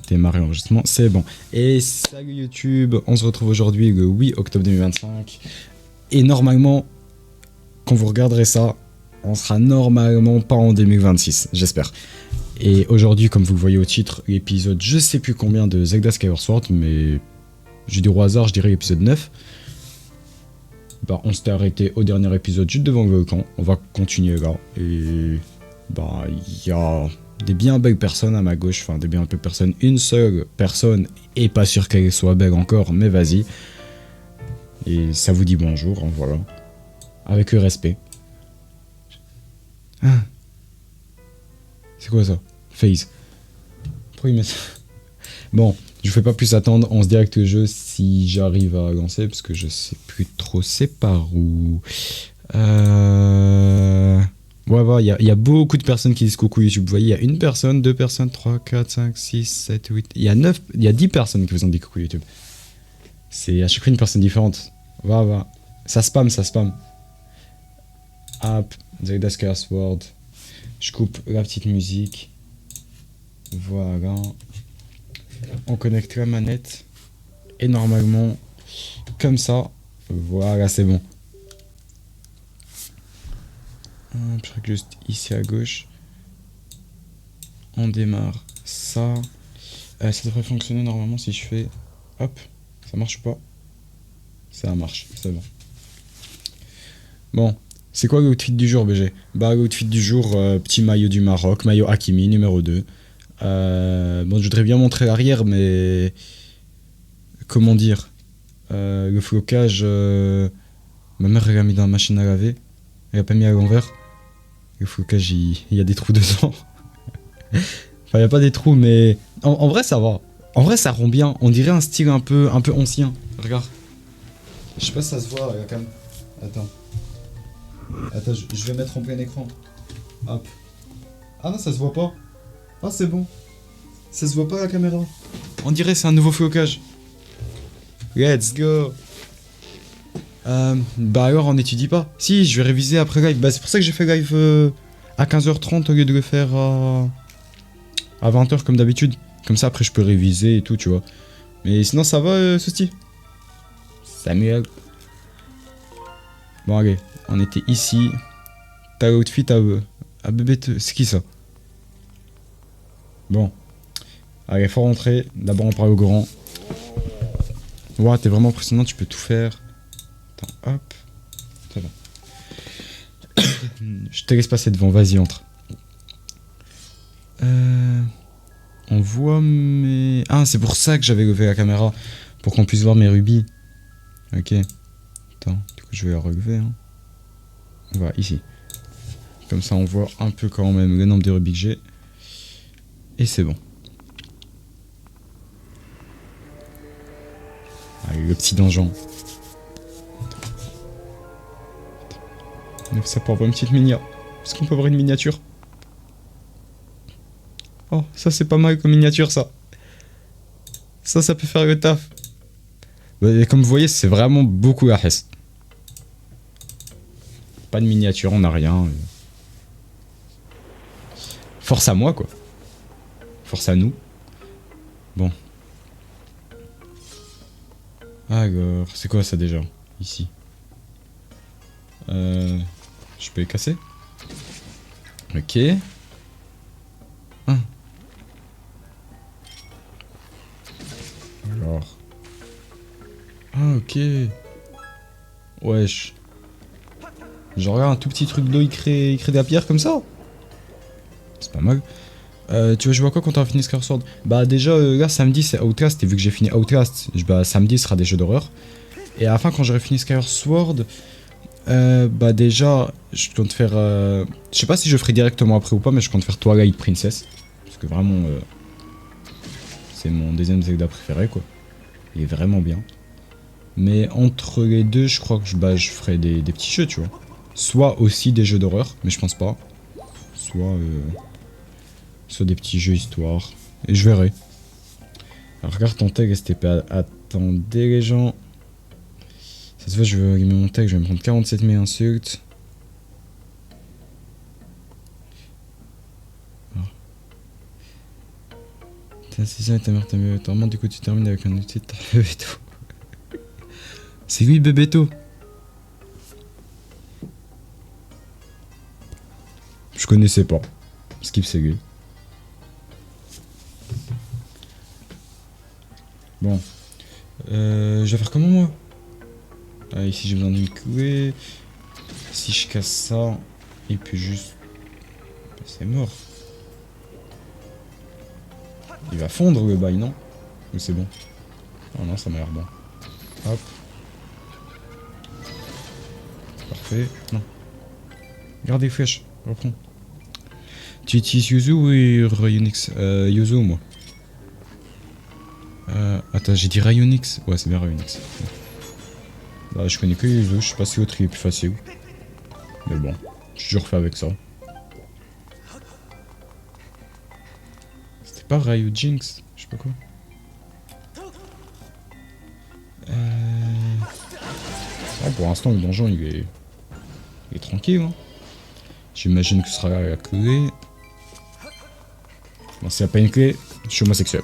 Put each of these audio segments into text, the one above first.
Démarrer l'enregistrement, c'est bon. Et salut YouTube, on se retrouve aujourd'hui le 8 octobre 2025. Et normalement, quand vous regarderez ça, on sera normalement pas en 2026, j'espère. Et aujourd'hui, comme vous le voyez au titre, l'épisode je sais plus combien de Zelda Skyward Sword, mais je dis au hasard, je dirais l'épisode 9. Bah, on s'était arrêté au dernier épisode juste devant le volcan, on va continuer là. Et bah, il y a des bien belles personnes à ma gauche, enfin des bien belles personnes, une seule personne, et pas sûr qu'elle soit belle encore, mais vas-y. Et ça vous dit bonjour, hein, voilà. Avec le respect. Ah. C'est quoi ça? Phase. Pourquoi il met ça? Bon, je vous fais pas plus attendre, on se direct le jeu si j'arrive à lancer, parce que je sais plus trop c'est par où. Ouais, voilà, il y a beaucoup de personnes qui disent coucou YouTube. Vous voyez, il y a une personne, deux personnes, 3, 4, 5, 6, 7, 8. Il y a 10 personnes qui vous ont dit coucou YouTube. C'est à chaque fois une personne différente. Va. Ça spam. Hop, Zelda Skyward Sword. Je coupe la petite musique. Voilà. On connecte la manette. Et normalement, comme ça, voilà, c'est bon. Je règle juste ici à gauche. On démarre ça. Ça devrait fonctionner normalement si je fais... Hop, ça marche ou pas? Ça marche, c'est bon. Bon, c'est quoi l'outfit du jour, BG? Bah, l'outfit du jour, petit maillot du Maroc, maillot Hakimi, numéro 2. Bon, je voudrais bien montrer l'arrière, mais... Comment dire? Le flocage... Ma mère, elle l'a mis dans la machine à laver. Elle a pas mis à l'envers. Le flocage, il y a des trous dedans. Enfin, il n'y a pas des trous, mais... En vrai, ça va. En vrai, ça rend bien. On dirait un style un peu ancien. Regarde. Je sais pas si ça se voit, la cam. Attends, je vais mettre en plein écran. Hop. Ah non, ça se voit pas. Ah, c'est bon. Ça se voit pas, la caméra. On dirait c'est un nouveau flocage. Let's go. Bah alors, on étudie pas. Si, je vais réviser après live. Bah, c'est pour ça que j'ai fait live à 15h30 au lieu de le faire à 20h comme d'habitude. Comme ça, après, je peux réviser et tout, tu vois. Mais sinon, ça va, ce style. Samuel. Bon, allez, on était ici. T'as l'outfit à bébé. C'est qui ça? Bon. Allez, faut rentrer. D'abord, on parle au grand. Ouah, t'es vraiment impressionnant, tu peux tout faire. Attends, hop. Ça va. Je te laisse passer devant, vas-y, entre. On voit mes... Ah, c'est pour ça que j'avais levé la caméra. Pour qu'on puisse voir mes rubis. Ok. Attends, du coup, je vais la relever. Hein. Voilà, ici. Comme ça, on voit un peu quand même le nombre de rubis que j'ai. Et c'est bon. Allez, le petit donjon. Ça pour avoir une petite miniature. Est-ce qu'on peut avoir une miniature? Oh, ça c'est pas mal comme miniature, ça. Ça peut faire le taf. Et comme vous voyez, c'est vraiment beaucoup la hesse. Pas de miniature, on a rien. Force à moi, quoi. Force à nous. Bon. Alors, c'est quoi ça déjà? Ici. Je peux les casser? Ok. Ah. Alors. Ah, ok. Wesh. Genre là, un tout petit truc d'eau, il crée de la pierre comme ça? C'est pas mal. Tu vas jouer à quoi quand t'auras fini Skyward Sword? Bah déjà, là, samedi, c'est Outlast. Et vu que j'ai fini Outlast, bah samedi, ce sera des jeux d'horreur. Et à la fin, quand j'aurai fini Skyward Sword... bah déjà, je compte faire... je sais pas si je ferai directement après ou pas, mais je compte faire Twilight Princess. Parce que vraiment, c'est mon deuxième Zelda préféré, quoi. Il est vraiment bien. Mais entre les deux, je crois que je ferai des petits jeux, tu vois. Soit aussi des jeux d'horreur, mais je pense pas. Soit des petits jeux histoire. Et je verrai. Alors, regarde ton tag STP. Attendez les gens. Ça se voit, je vais gagner mon tag, je vais me prendre 47 000 insultes. T'as 6 ans et ta mère t'a mis autrement, du coup tu termines avec un outil de ta Bébéto. C'est lui Bébéto. Je connaissais pas. Skip c'est lui. Bon. Je vais faire comment moi? Ah, ici j'ai besoin d'une clé. Si je casse ça, et puis juste... C'est mort. Il va fondre le bail, non? Ou c'est bon? Oh non, ça m'a l'air bon. Hop. Parfait. Non. Garde les flèches. Reprends. Tu utilises Yuzu ou Rayonix? Yuzu, moi. Attends, j'ai dit Rayonix. Ouais, c'est bien Rayonix. Bah, je connais que Yuzu. Je sais pas si l'autre il est plus facile. Mais bon, j'ai toujours fait avec ça. C'était pas Ryu Jinx? Je sais pas quoi. Ah, pour l'instant, le donjon il est tranquille. Hein. J'imagine que ce sera la clé. Non, s'il n'y a pas une clé, je suis homosexuel.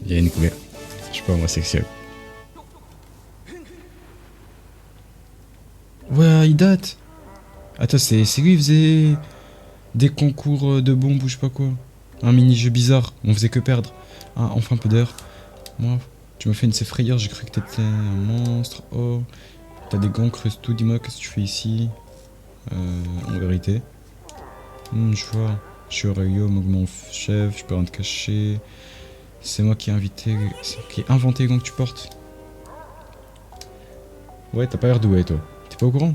Il y a une clé. Je suis pas homosexuel. Ouais, il date. Attends, c'est lui qui faisait des concours de bombes ou je sais pas quoi. Un mini-jeu bizarre, on faisait que perdre. Ah, enfin un peu d'heure. Moi, tu m'as fait une de ces frayeurs, j'ai cru que t'étais un monstre. Oh, t'as des gants creuse tout, dis-moi qu'est-ce que tu fais ici. En vérité. Je vois, je suis Aurelio, mon chef, je peux rien te cacher. C'est moi qui ai inventé les gants que tu portes. Ouais, t'as pas l'air doué toi. T'es pas au courant?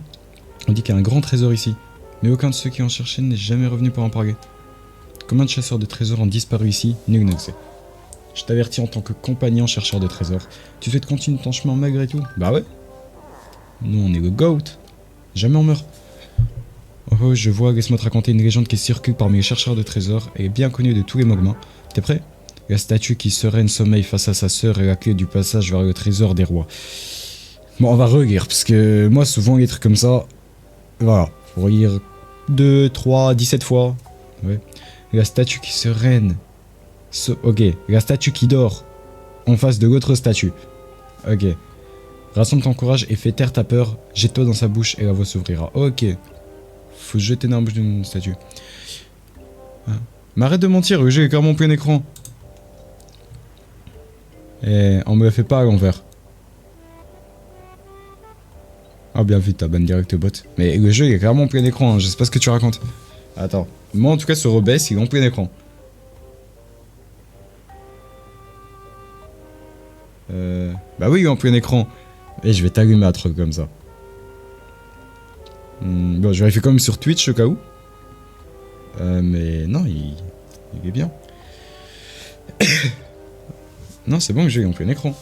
On dit qu'il y a un grand trésor ici. Mais aucun de ceux qui en cherchaient n'est jamais revenu pour en parler. Combien de chasseurs de trésors ont disparu ici? Nul ne le sait. Je t'avertis en tant que compagnon chercheur de trésors. Tu souhaites continuer ton chemin malgré tout? Bah ouais. Nous on est le GOAT. Jamais on meurt. Oh, je vois, laisse-moi te raconter une légende qui circule parmi les chercheurs de trésors et est bien connue de tous les Mogmans. T'es prêt? La statue qui sereine sommeille face à sa sœur est la clé du passage vers le trésor des rois. Bon, on va relire, parce que moi, souvent, les trucs comme ça, voilà, faut relire 2, 3, 17 fois. Ouais. La statue qui sereine. Ok, la statue qui dort en face de l'autre statue. Ok. Rassemble ton courage et fais taire ta peur. Jette-toi dans sa bouche et la voie s'ouvrira. Ok. Faut se jeter dans la bouche d'une statue. Ah. Mais arrête de mentir, le jeu est clairement plein écran. Et on me le fait pas à l'envers. Ah bien vu, t'as ban direct bot. Mais le jeu il est clairement en plein écran, hein. Je sais pas ce que tu racontes. Attends. Moi en tout cas sur OBS il est en plein écran. Bah oui il est en plein écran. Et je vais t'allumer un truc comme ça. Bon je vérifie quand même sur Twitch au cas où. Mais non il est bien. Non c'est bon que j'ai en plein écran.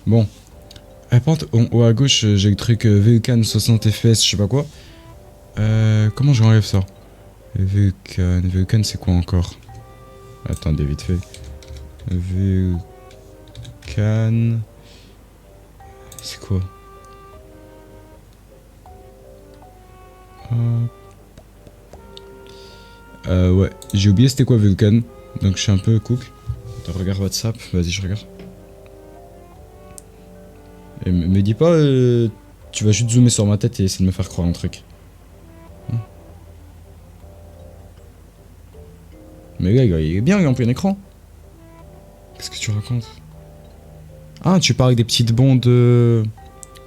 Bon. En haut à gauche, j'ai le truc Vulcan 60 FPS, je sais pas quoi. Comment j'enlève ça? Vulcan c'est quoi encore? Attendez, vite fait. Vulcan... C'est quoi? Ouais, j'ai oublié c'était quoi Vulcan. Donc je suis un peu cook. Attends, regarde WhatsApp, vas-y je regarde. Et me dis pas, tu vas juste zoomer sur ma tête et essayer de me faire croire un truc. Hein? Mais gars, il est bien, il est en plein écran. Qu'est-ce que tu racontes? Ah, tu parles avec des petites bondes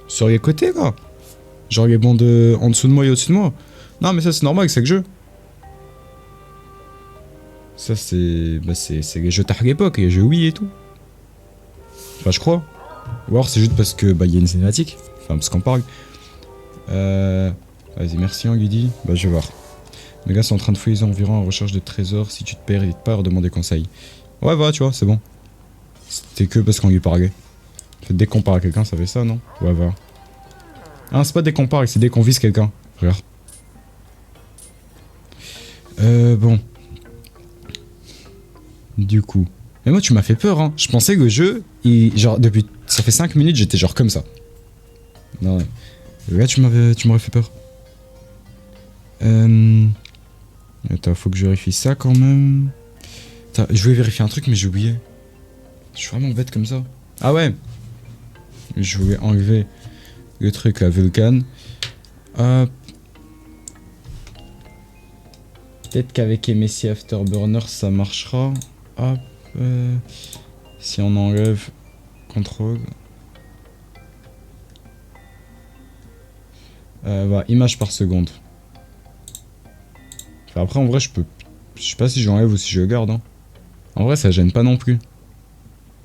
sur les côtés, là? Genre les bondes en dessous de moi et au-dessus de moi? Non, mais ça, c'est normal, c'est le jeu. Ça, c'est... Bah, c'est les jeux tard l'époque, les jeux Wii et tout. Enfin, je crois. Ou alors c'est juste parce que bah il y a une cinématique. Enfin parce qu'on parle. Vas-y merci Anguidi. Bah je vais voir. Les gars sont en train de fouiller les environs en recherche de trésors. Si tu te perds, n'hésite pas à leur demander conseil. Ouais voilà tu vois c'est bon. C'était que parce qu'on lui parlait. Dès qu'on parle à quelqu'un ça fait ça non? Ouais voilà. Ah c'est pas dès qu'on parle, c'est dès qu'on vise quelqu'un. Regarde. Bon. Du coup. Mais moi tu m'as fait peur hein. Je pensais que le jeu, genre depuis... Ça fait 5 minutes j'étais genre comme ça. Non ouais. Là tu m'aurais fait peur. Attends, faut que je vérifie ça quand même. Attends, je voulais vérifier un truc mais j'ai oublié. Je suis vraiment bête comme ça. Ah ouais. Je voulais enlever le truc à Vulcan. Hop. Peut-être qu'avec MSI Afterburner ça marchera. Hop. Si on enlève contrôle. Voilà, image par seconde. Enfin, après en vrai je peux. Je sais pas si j'enlève ou si je le garde. Hein. En vrai ça gêne pas non plus.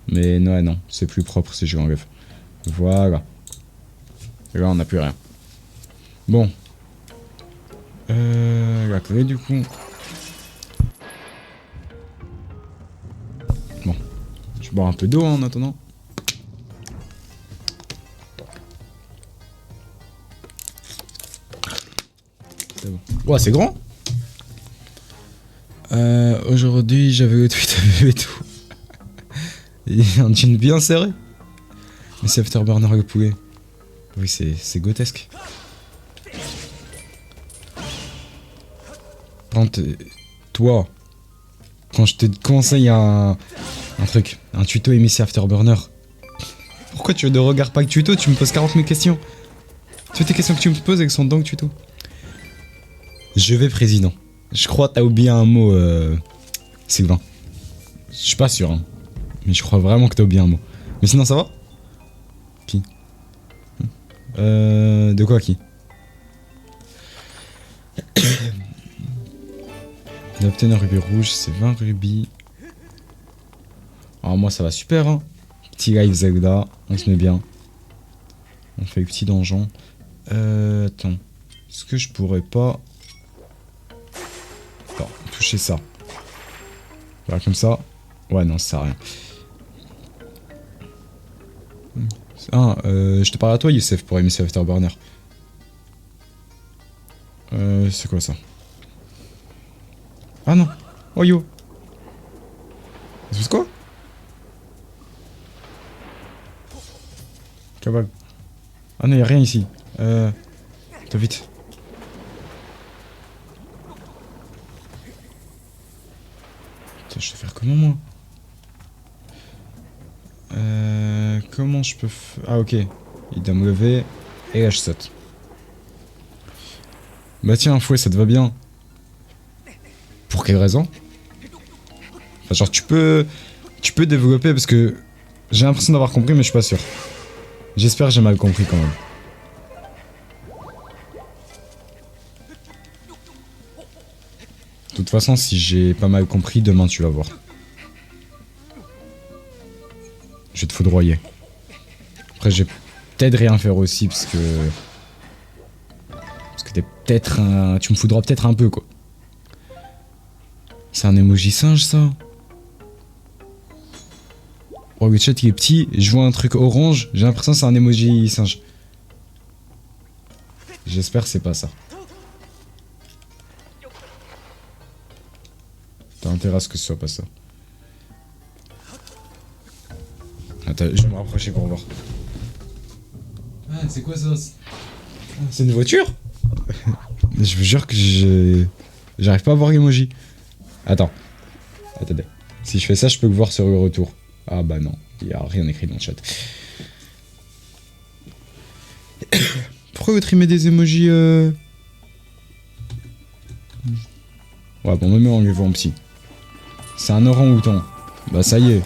Mais non, non, c'est plus propre si je l'enlève. Voilà. Et là on n'a plus rien. Bon. La clé du coup. Bon. Je bois un peu d'eau en attendant. C'est bon. Ouah, c'est grand. Aujourd'hui j'avais le tweet et tout. Il y a un jean bien serré. Mais c'est Afterburner le poulet. Oui, c'est grotesque. Quand toi, quand je te conseille un truc, un tuto MSI Afterburner, pourquoi tu ne regardes pas le tuto? Tu me poses 40 000 questions. Toutes tes questions que tu me poses, elles sont dans le tuto. Je vais président. Je crois que t'as oublié un mot, Sylvain. Je suis pas sûr, hein. Mais je crois vraiment que t'as oublié un mot. Mais sinon, ça va? Qui? De quoi, qui? D'obtenir un rubis rouge, c'est 20 rubis. Alors moi ça va super hein. Petit live Zelda, on se met bien. On fait le petit donjon. Attends. Est-ce que je pourrais pas... Attends, toucher ça. Voilà comme ça. Ouais non ça sert à rien. Ah, je te parle à toi Youssef pour MSI Afterburner. C'est quoi ça? Ah non. Oh yo. C'est quoi? Cabal. Ah non, y'a rien ici. T'as vite. Putain, je vais faire comment moi? Comment je peux faire... Ah ok. Il doit me lever. Et là je saute. Bah tiens, un fouet, ça te va bien. Pour quelle raison? Enfin, genre tu peux développer parce que j'ai l'impression d'avoir compris mais je suis pas sûr. J'espère que j'ai mal compris quand même. De toute façon si j'ai pas mal compris demain tu vas voir. Je vais te foudroyer. Après je vais peut-être rien faire aussi parce que t'es peut-être un... Tu me foudras peut-être un peu quoi. C'est un emoji singe ça? Oh le chat il est petit, je vois un truc orange, j'ai l'impression que c'est un emoji singe. J'espère que c'est pas ça. T'as intérêt à ce que ce soit pas ça. Attends, je vais me rapprocher pour voir. Ah c'est quoi ça? C'est une voiture? Je vous jure que j'arrive pas à voir l'emoji. Attends. Attendez. Si je fais ça, je peux le voir sur le retour. Ah bah non, il n'y a rien écrit dans le chat. Pourquoi vous trimez des emojis Ouais bon, même on les voit en psy. C'est un orang-outan. Bah ça y est.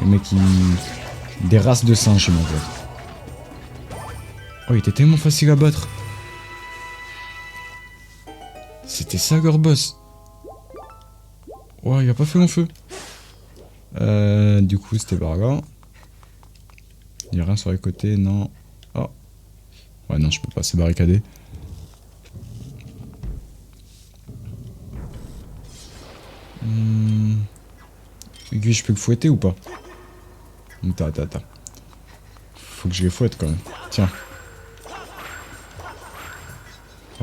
Les mecs qui... Des races de singes chez moi en fait. Oh il était tellement facile à battre. C'était ça leur boss. Ouais il a pas fait long feu. Du coup c'était par là. Il n'y a rien sur les côtés, non. Oh. Ouais non je peux pas, c'est barricadé. Aiguille je peux le fouetter ou pas? Attends. Faut que je les fouette quand même. Tiens.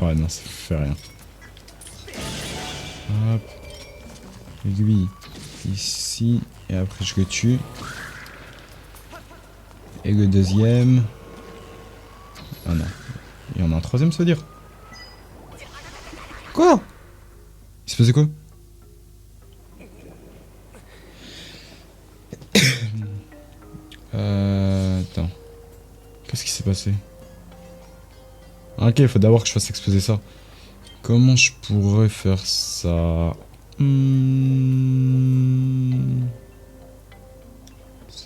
Ouais non ça fait rien. Hop. Aiguille. Ici. Et après je le tue. Et le deuxième... Ah non. Il y en a un troisième ça veut dire? Quoi? Il se passait quoi? Attends. Qu'est-ce qui s'est passé? Ok, il faut d'abord que je fasse exploser ça. Comment je pourrais faire ça? C'est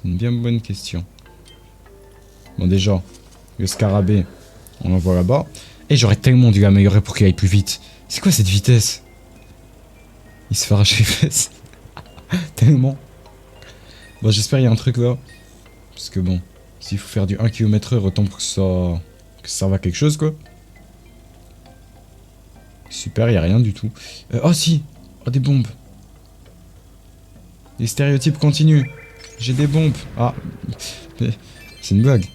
une bien bonne question. Bon, déjà, le scarabée, on l'envoie là-bas. Et j'aurais tellement dû l'améliorer pour qu'il aille plus vite. C'est quoi cette vitesse? Il se fait arracher les fesses. Tellement. Bon, j'espère qu'il y a un truc là. Parce que bon, s'il faut faire du 1 km/h, autant pour que ça serve à quelque chose, quoi. Super, il y a rien du tout. Oh si! Oh, des bombes. Les stéréotypes continuent. J'ai des bombes. Ah, c'est une blague.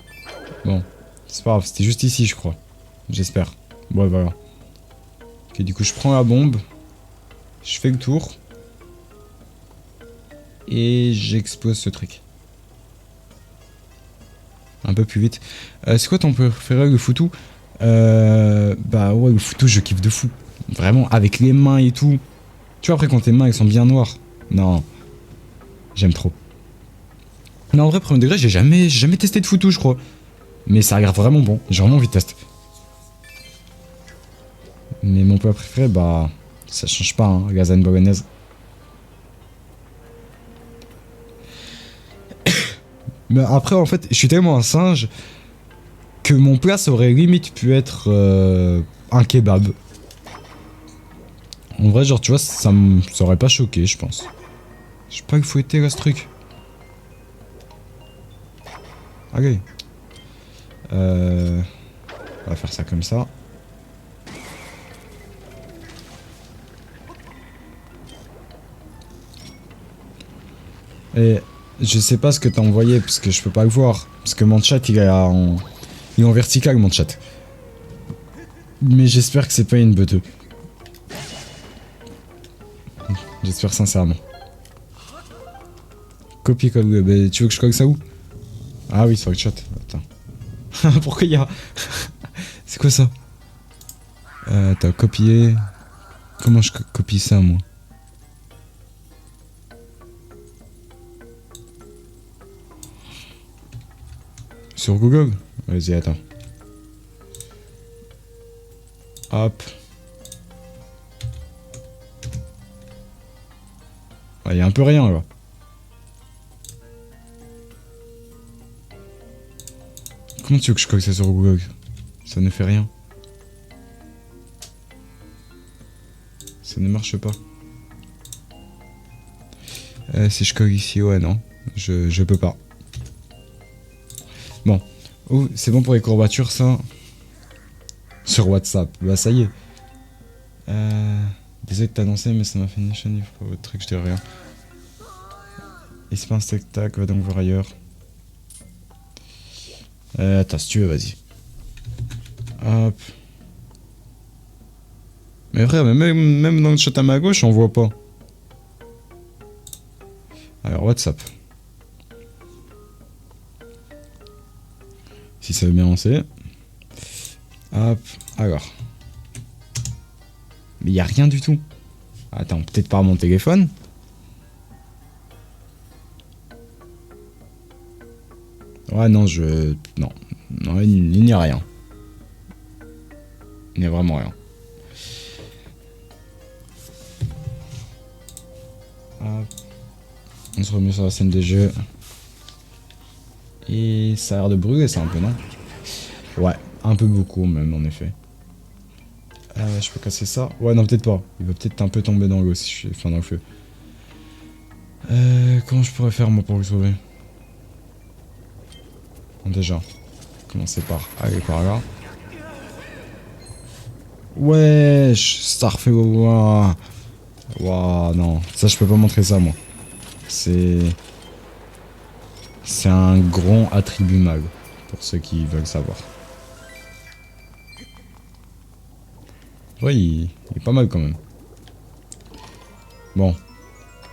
Bon, c'est pas grave, c'était juste ici, je crois. J'espère. Ouais, voilà. Ok, du coup, je prends la bombe. Je fais le tour. Et j'explose ce truc. Un peu plus vite. C'est quoi ton préféré, le foutou? Bah ouais, le foutou, je kiffe de fou. Vraiment, avec les mains et tout. Tu vois, après, quand tes mains, elles sont bien noires. Non. J'aime trop. Non, en vrai, premier degré, j'ai jamais testé de foutou, je crois. Mais ça a l'air vraiment bon. J'ai vraiment envie de tester. Mais mon plat préféré, bah... Ça change pas, hein, lasagne bolognaise. Mais après, en fait, je suis tellement un singe que mon plat, ça aurait limite pu être un kebab. En vrai, genre, tu vois, ça aurait pas choqué, je pense. Je sais pas qu'il faut fouetter là, ce truc. Ok. On va faire ça comme ça. Et je sais pas ce que t'as envoyé parce que je peux pas le voir. Parce que mon chat il est en vertical, mon chat. Mais j'espère que c'est pas une buteux. J'espère sincèrement. Copier-coller. Bah, tu veux que je colle ça où? Ah oui, sur le chat. Attends. Pourquoi il y a... C'est quoi ça? Attends, copier... Comment je copie ça, moi? Sur Google? Vas-y, attends. Hop. Il y a un peu rien, là. Comment tu veux que je colle ça sur Google? Ça ne fait rien. Ça ne marche pas. Si je colle ici, ouais, non. Je peux pas. Bon. Oh, c'est bon pour les courbatures, ça. Sur WhatsApp. Bah, ça y est. Désolé de t'annoncer, mais ça m'a fait une chaîne. Il faut pas votre truc, je dirais rien. Et c'est pas un spectacle, va donc voir ailleurs. Attends, si tu veux, vas-y. Hop. Mais frère, même dans le chat à ma gauche, on voit pas. Alors, WhatsApp. Si ça veut bien lancer. Hop, alors. Mais y a rien du tout. Attends, peut-être par mon téléphone. Ouais, non, non. Non, il n'y a rien. Il n'y a vraiment rien. Hop. On se remet sur la scène des jeux. Et ça a l'air de brûler ça un peu, non? Ouais, un peu beaucoup même en effet. Je peux casser ça? Ouais, non, peut-être pas. Il va peut-être un peu tomber dans l'eau si je suis... Enfin, dans le feu. Comment je pourrais faire moi pour le sauver? Bon, déjà, commencer par aller par là. Wesh, ça refait... Waouh, non. Ça, je peux pas montrer ça, moi. C'est un grand attribut mag, pour ceux qui veulent savoir. Ouais, il est pas mal quand même. Bon.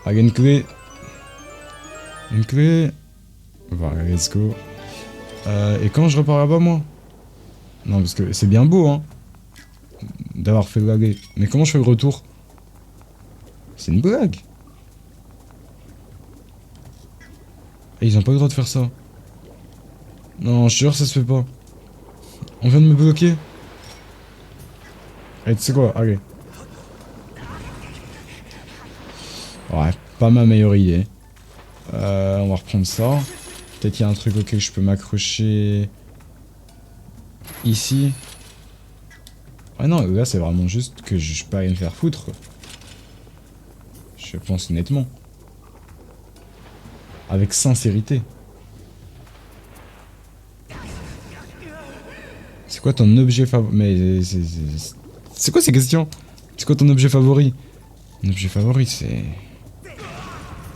Allez, une clé. Une clé. Voilà, let's go. Et quand je repars là-bas, moi? Non, parce que c'est bien beau, hein. d'avoir fait laguer. Mais comment je fais le retour? C'est une blague. Et ils ont pas le droit de faire ça. Non, je te jure, ça se fait pas. On vient de me bloquer. Et tu sais quoi? Allez. Ouais, pas ma meilleure idée. On va reprendre ça. Peut-être qu'il y a un truc auquel je peux m'accrocher. Ici. Ah non, là c'est vraiment juste que je peux rien me faire foutre. Je pense honnêtement. Avec sincérité. C'est quoi ton objet favori? Mais c'est quoi ces questions? C'est quoi ton objet favori? Mon objet favori c'est...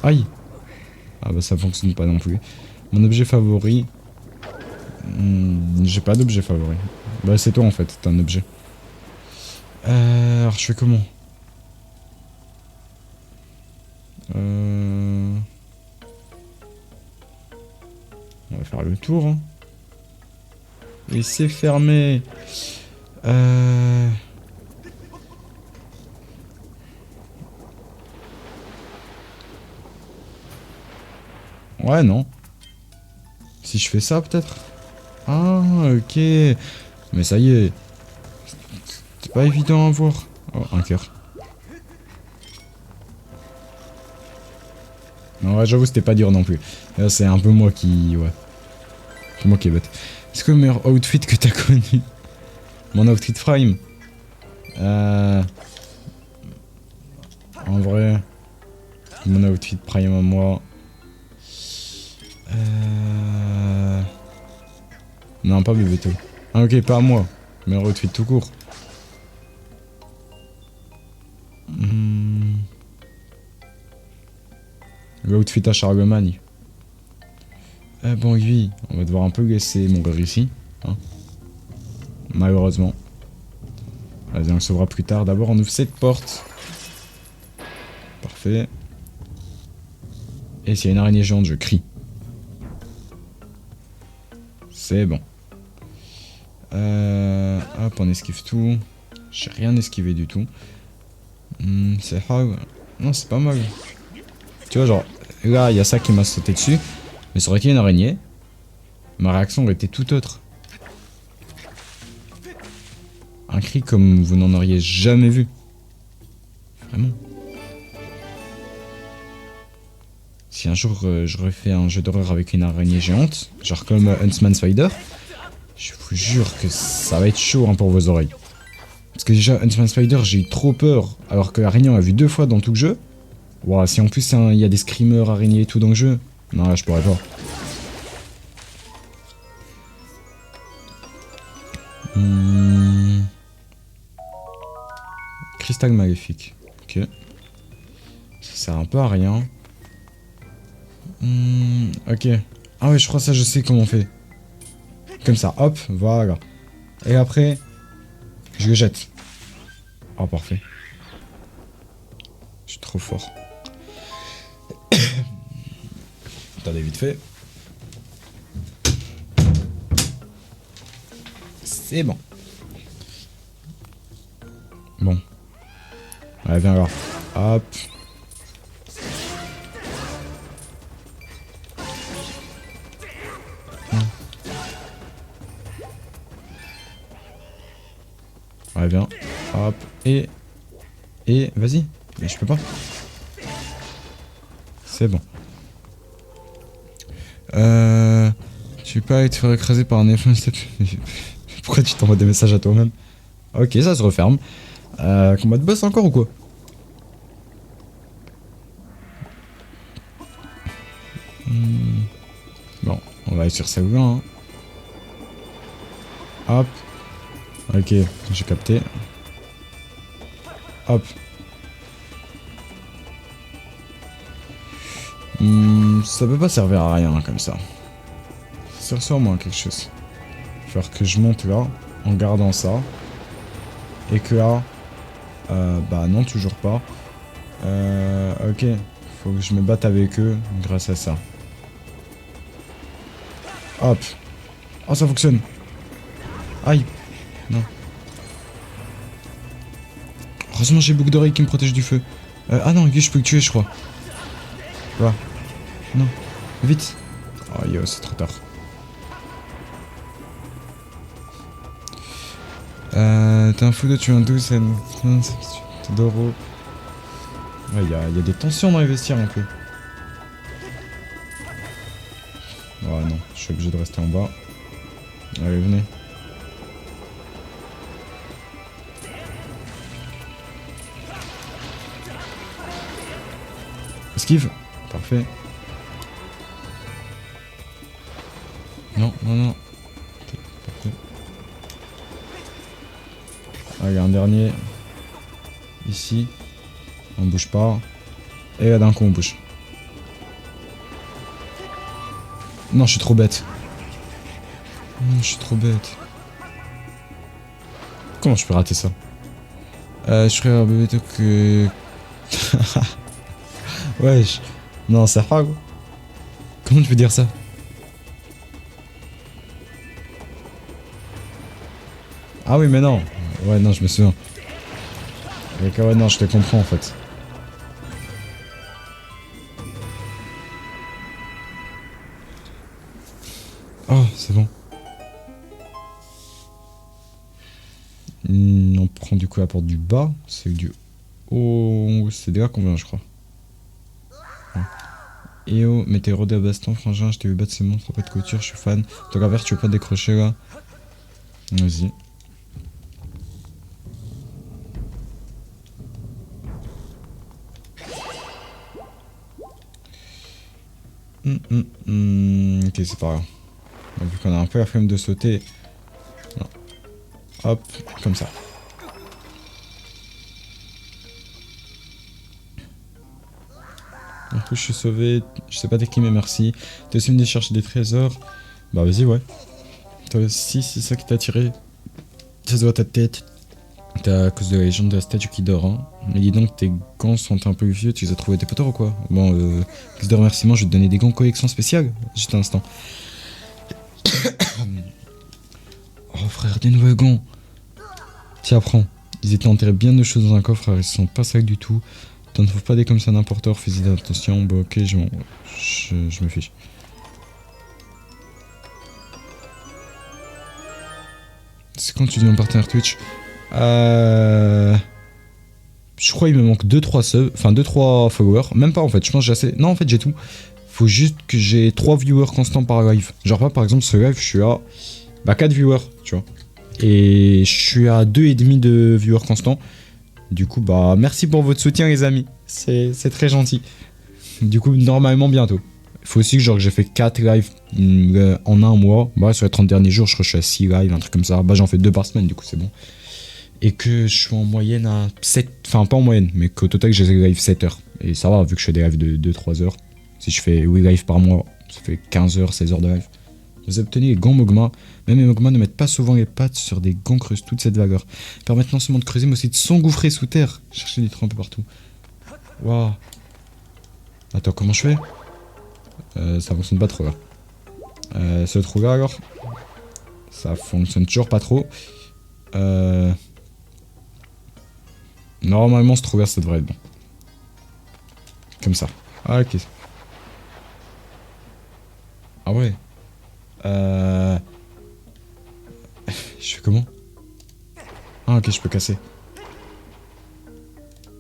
Aïe. Ah bah ça fonctionne pas non plus. Mon objet favori... j'ai pas d'objet favori. Bah c'est toi en fait, t'as un objet. Alors je fais comment? On va faire le tour. Hein. Et c'est fermé. Ouais, non. Si je fais ça, peut-être. Ah, ok. Mais ça y est. C'est pas évident à voir. Oh, un cœur. Non, ouais, j'avoue, c'était pas dur non plus. Là, c'est un peu moi qui... Ouais. C'est moi qui est bête. C'est quoi le meilleur outfit que t'as connu? Mon outfit prime. En vrai... Mon outfit prime à moi... Non, pas Bebeto. Ah ok, pas à moi. Meilleur outfit tout court. L'outfit à Charlemagne. Bon, lui, on va devoir un peu laisser mourir ici. Hein. Malheureusement. Vas-y, on le sauvera plus tard. D'abord, on ouvre cette porte. Parfait. Et s'il y a une araignée géante, je crie. C'est bon. Hop, on esquive tout. J'ai rien esquivé du tout. C'est hard. Non, c'est pas mal. Tu vois, genre, là, il y a ça qui m'a sauté dessus. Mais ça aurait été une araignée. Ma réaction aurait été tout autre. Un cri comme vous n'en auriez jamais vu. Vraiment. Si un jour je refais un jeu d'horreur avec une araignée géante, genre comme Huntsman Spider, je vous jure que ça va être chaud hein, pour vos oreilles. Parce que déjà, Huntsman Spider, j'ai eu trop peur, alors que l'araignée on l'a vu 2 fois dans tout le jeu. Ouah, si en plus il y a des screamers, araignées et tout dans le jeu, non là je pourrais pas. Cristal maléfique. Ok. Ça sert un peu à rien. Ok. Ah ouais, je crois ça, je sais comment on fait. Comme ça, hop, voilà. Et après, je le jette. Oh, parfait. Je suis trop fort. Attendez, vite fait. C'est bon. Bon. Allez, viens là. Hop. Allez, viens. Hop. Et vas-y. Mais je peux pas. C'est bon. Tu peux pas aller te faire écraser par un iPhone. Pourquoi tu t'envoies des messages à toi-même? Ok, ça se referme. Combat de boss encore ou quoi? Bon, on va aller sur celle-là. Hein. Hop. Ok, j'ai capté. Hop. Ça peut pas servir à rien comme ça. Ça sert sûrement à quelque chose. Il va falloir que je monte là, en gardant ça. Et que là... bah non, toujours pas. Ok. Faut que je me batte avec eux grâce à ça. Hop. Oh, ça fonctionne. Aïe. Non. Heureusement, j'ai boucle d'oreille qui me protège du feu. Ah non, lui, je peux le tuer, je crois. Ouais. Non. Vite. Oh, yo, c'est trop tard. T'as un fou de tu es un 12, c'est Doro. Ouais, y a des tensions dans les vestiaires un peu. Oh non, je suis obligé de rester en bas. Allez, venez. Esquive. Parfait. Non, non, non. Ok, parfait. Allez, un dernier. Ici. On bouge pas. Et là, d'un coup, on bouge. Non, je suis trop bête. Non, je suis trop bête. Comment je peux rater ça? Je serais un bébé que... Wesh. Non, c'est pas gros. Comment tu peux dire ça? Ah oui, mais non. Ouais, non, je me souviens. Ouais, non, je te comprends en fait. Oh, c'est bon. On prend du coup la porte du bas. C'est du haut. C'est déjà combien, je crois. Ouais. Et oh, mais t'es rodé à baston, frangin. Je t'ai vu battre ces monstres, pas de couture, je suis fan. Donc, à tu veux pas décrocher là? Vas-y. Ok, c'est pas grave. Vu qu'on a un peu la flemme de sauter. Non. Hop, comme ça. Du coup, je suis sauvé. Je sais pas t'es qui, mais merci. T'as aussi venu chercher des trésors. Bah, vas-y, ouais. Toi aussi, c'est ça qui t'a attiré. Ça se voit ta tête. T'as à cause de la légende de la statue qui dort, hein. Mais dis donc, tes gants sont un peu vieux. Tu les as trouvés des potards ou quoi? Bon, cause de remerciement, je vais te donner des gants collection spéciale. Juste un instant. Oh, frère, des nouveaux gants. Tiens, prends. Ils étaient enterrés bien de choses dans un coffre, frère. Ils sont pas sacs du tout. T'en trouves pas des comme ça n'importe où, fais-y attention. Bon, ok, je me fiche. C'est quand tu dis mon partenaire Twitch? Je crois qu'il me manque 2-3 subs, enfin 2-3 followers. Même pas en fait, je pense que j'ai assez. Non, en fait, j'ai tout. Faut juste que j'ai 3 viewers constants par live. Genre, pas par exemple, ce live, je suis à 4 viewers, tu vois. Et je suis à 2,5 de viewers constants. Du coup, bah, merci pour votre soutien, les amis. C'est très gentil. Du coup, normalement, bientôt. Il faut aussi que genre, j'ai fait 4 lives en un mois. Bah, sur les 30 derniers jours, je crois que je suis à 6 lives, un truc comme ça. Bah, j'en fais 2 par semaine, du coup, c'est bon. Et que je suis en moyenne à 7... Enfin, pas en moyenne, mais qu'au total, j'ai des lives 7 heures. Et ça va, vu que je fais des lives de 2-3 heures. Si je fais 8 lives par mois, ça fait 15 heures, 16 heures de live. Vous obtenez les gants Mogma. Même les Mogma ne mettent pas souvent les pattes sur des gants creusent toute cette valeur. Permettent non seulement de creuser, mais aussi de s'engouffrer sous terre. Chercher des trous un peu partout. Waouh. Attends, comment je fais? Ça fonctionne pas trop là. Ce trou là alors? Ça fonctionne toujours pas trop. Normalement, ce trou là, ça devrait être bon. Comme ça. Ah, ok. Ah ouais. Je fais comment? Ah ok, je peux casser.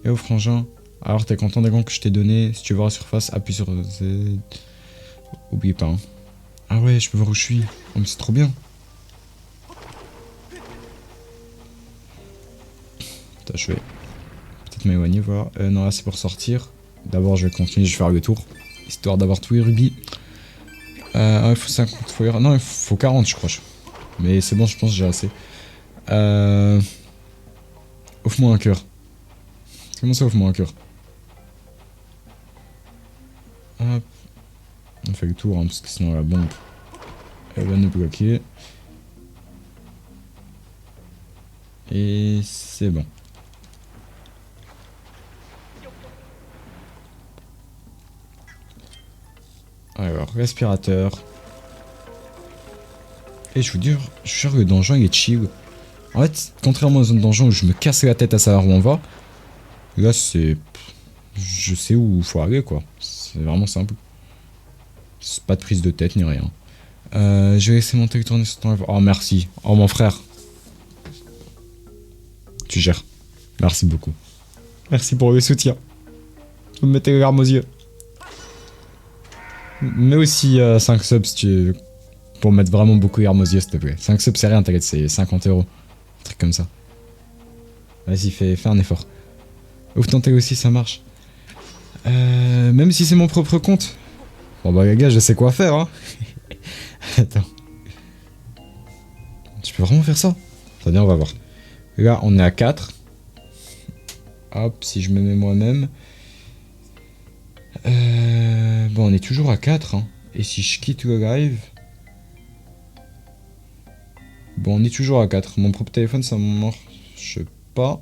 Et au frangin. Alors t'es content des gants que je t'ai donné? Si tu veux voir la surface, appuie sur Z. Oublie pas. Hein. Ah ouais, je peux voir où je suis. Oh mais c'est trop bien. Putain, je vais peut-être m'éloigner, voilà. Non, là c'est pour sortir. D'abord je vais continuer, je vais faire le tour. Histoire d'avoir tous les rubis. Il faut 50, non il faut 40 je crois. Mais c'est bon, je pense que j'ai assez. Offre-moi un cœur. Comment ça, offre-moi un cœur? Hop. On fait le tour, hein, parce que sinon la bombe, elle va nous bloquer. Et c'est bon. Alors, respirateur. Et je vous dis, je suis sûr que le donjon il est chill. En fait, contrairement aux autres donjons où je me casse la tête à savoir où on va, Là, c'est... Je sais où faut aller, quoi. C'est vraiment simple. C'est pas de prise de tête ni rien. Je vais laisser mon tech tourner sur ton live. Oh, merci. Oh, mon frère. Tu gères. Merci beaucoup. Merci pour le soutien. Vous me mettez les larmes aux yeux. Mais aussi 5 subs si tu veux. Pour mettre vraiment beaucoup les larmes aux yeux, s'il te plaît. 5 subs, c'est rien, t'inquiète, c'est 50 €. Un truc comme ça. Vas-y, fais un effort. Ouvre ton télé aussi, ça marche. Même si c'est mon propre compte. Bon bah les gars, je sais quoi faire, hein. Attends. Tu peux vraiment faire ça? Attendez, on va voir. Là, on est à 4. Hop, si je me mets moi-même. Bon, on est toujours à 4. Hein. Et si je quitte le live... Bon, on est toujours à 4. Mon propre téléphone, ça marche pas.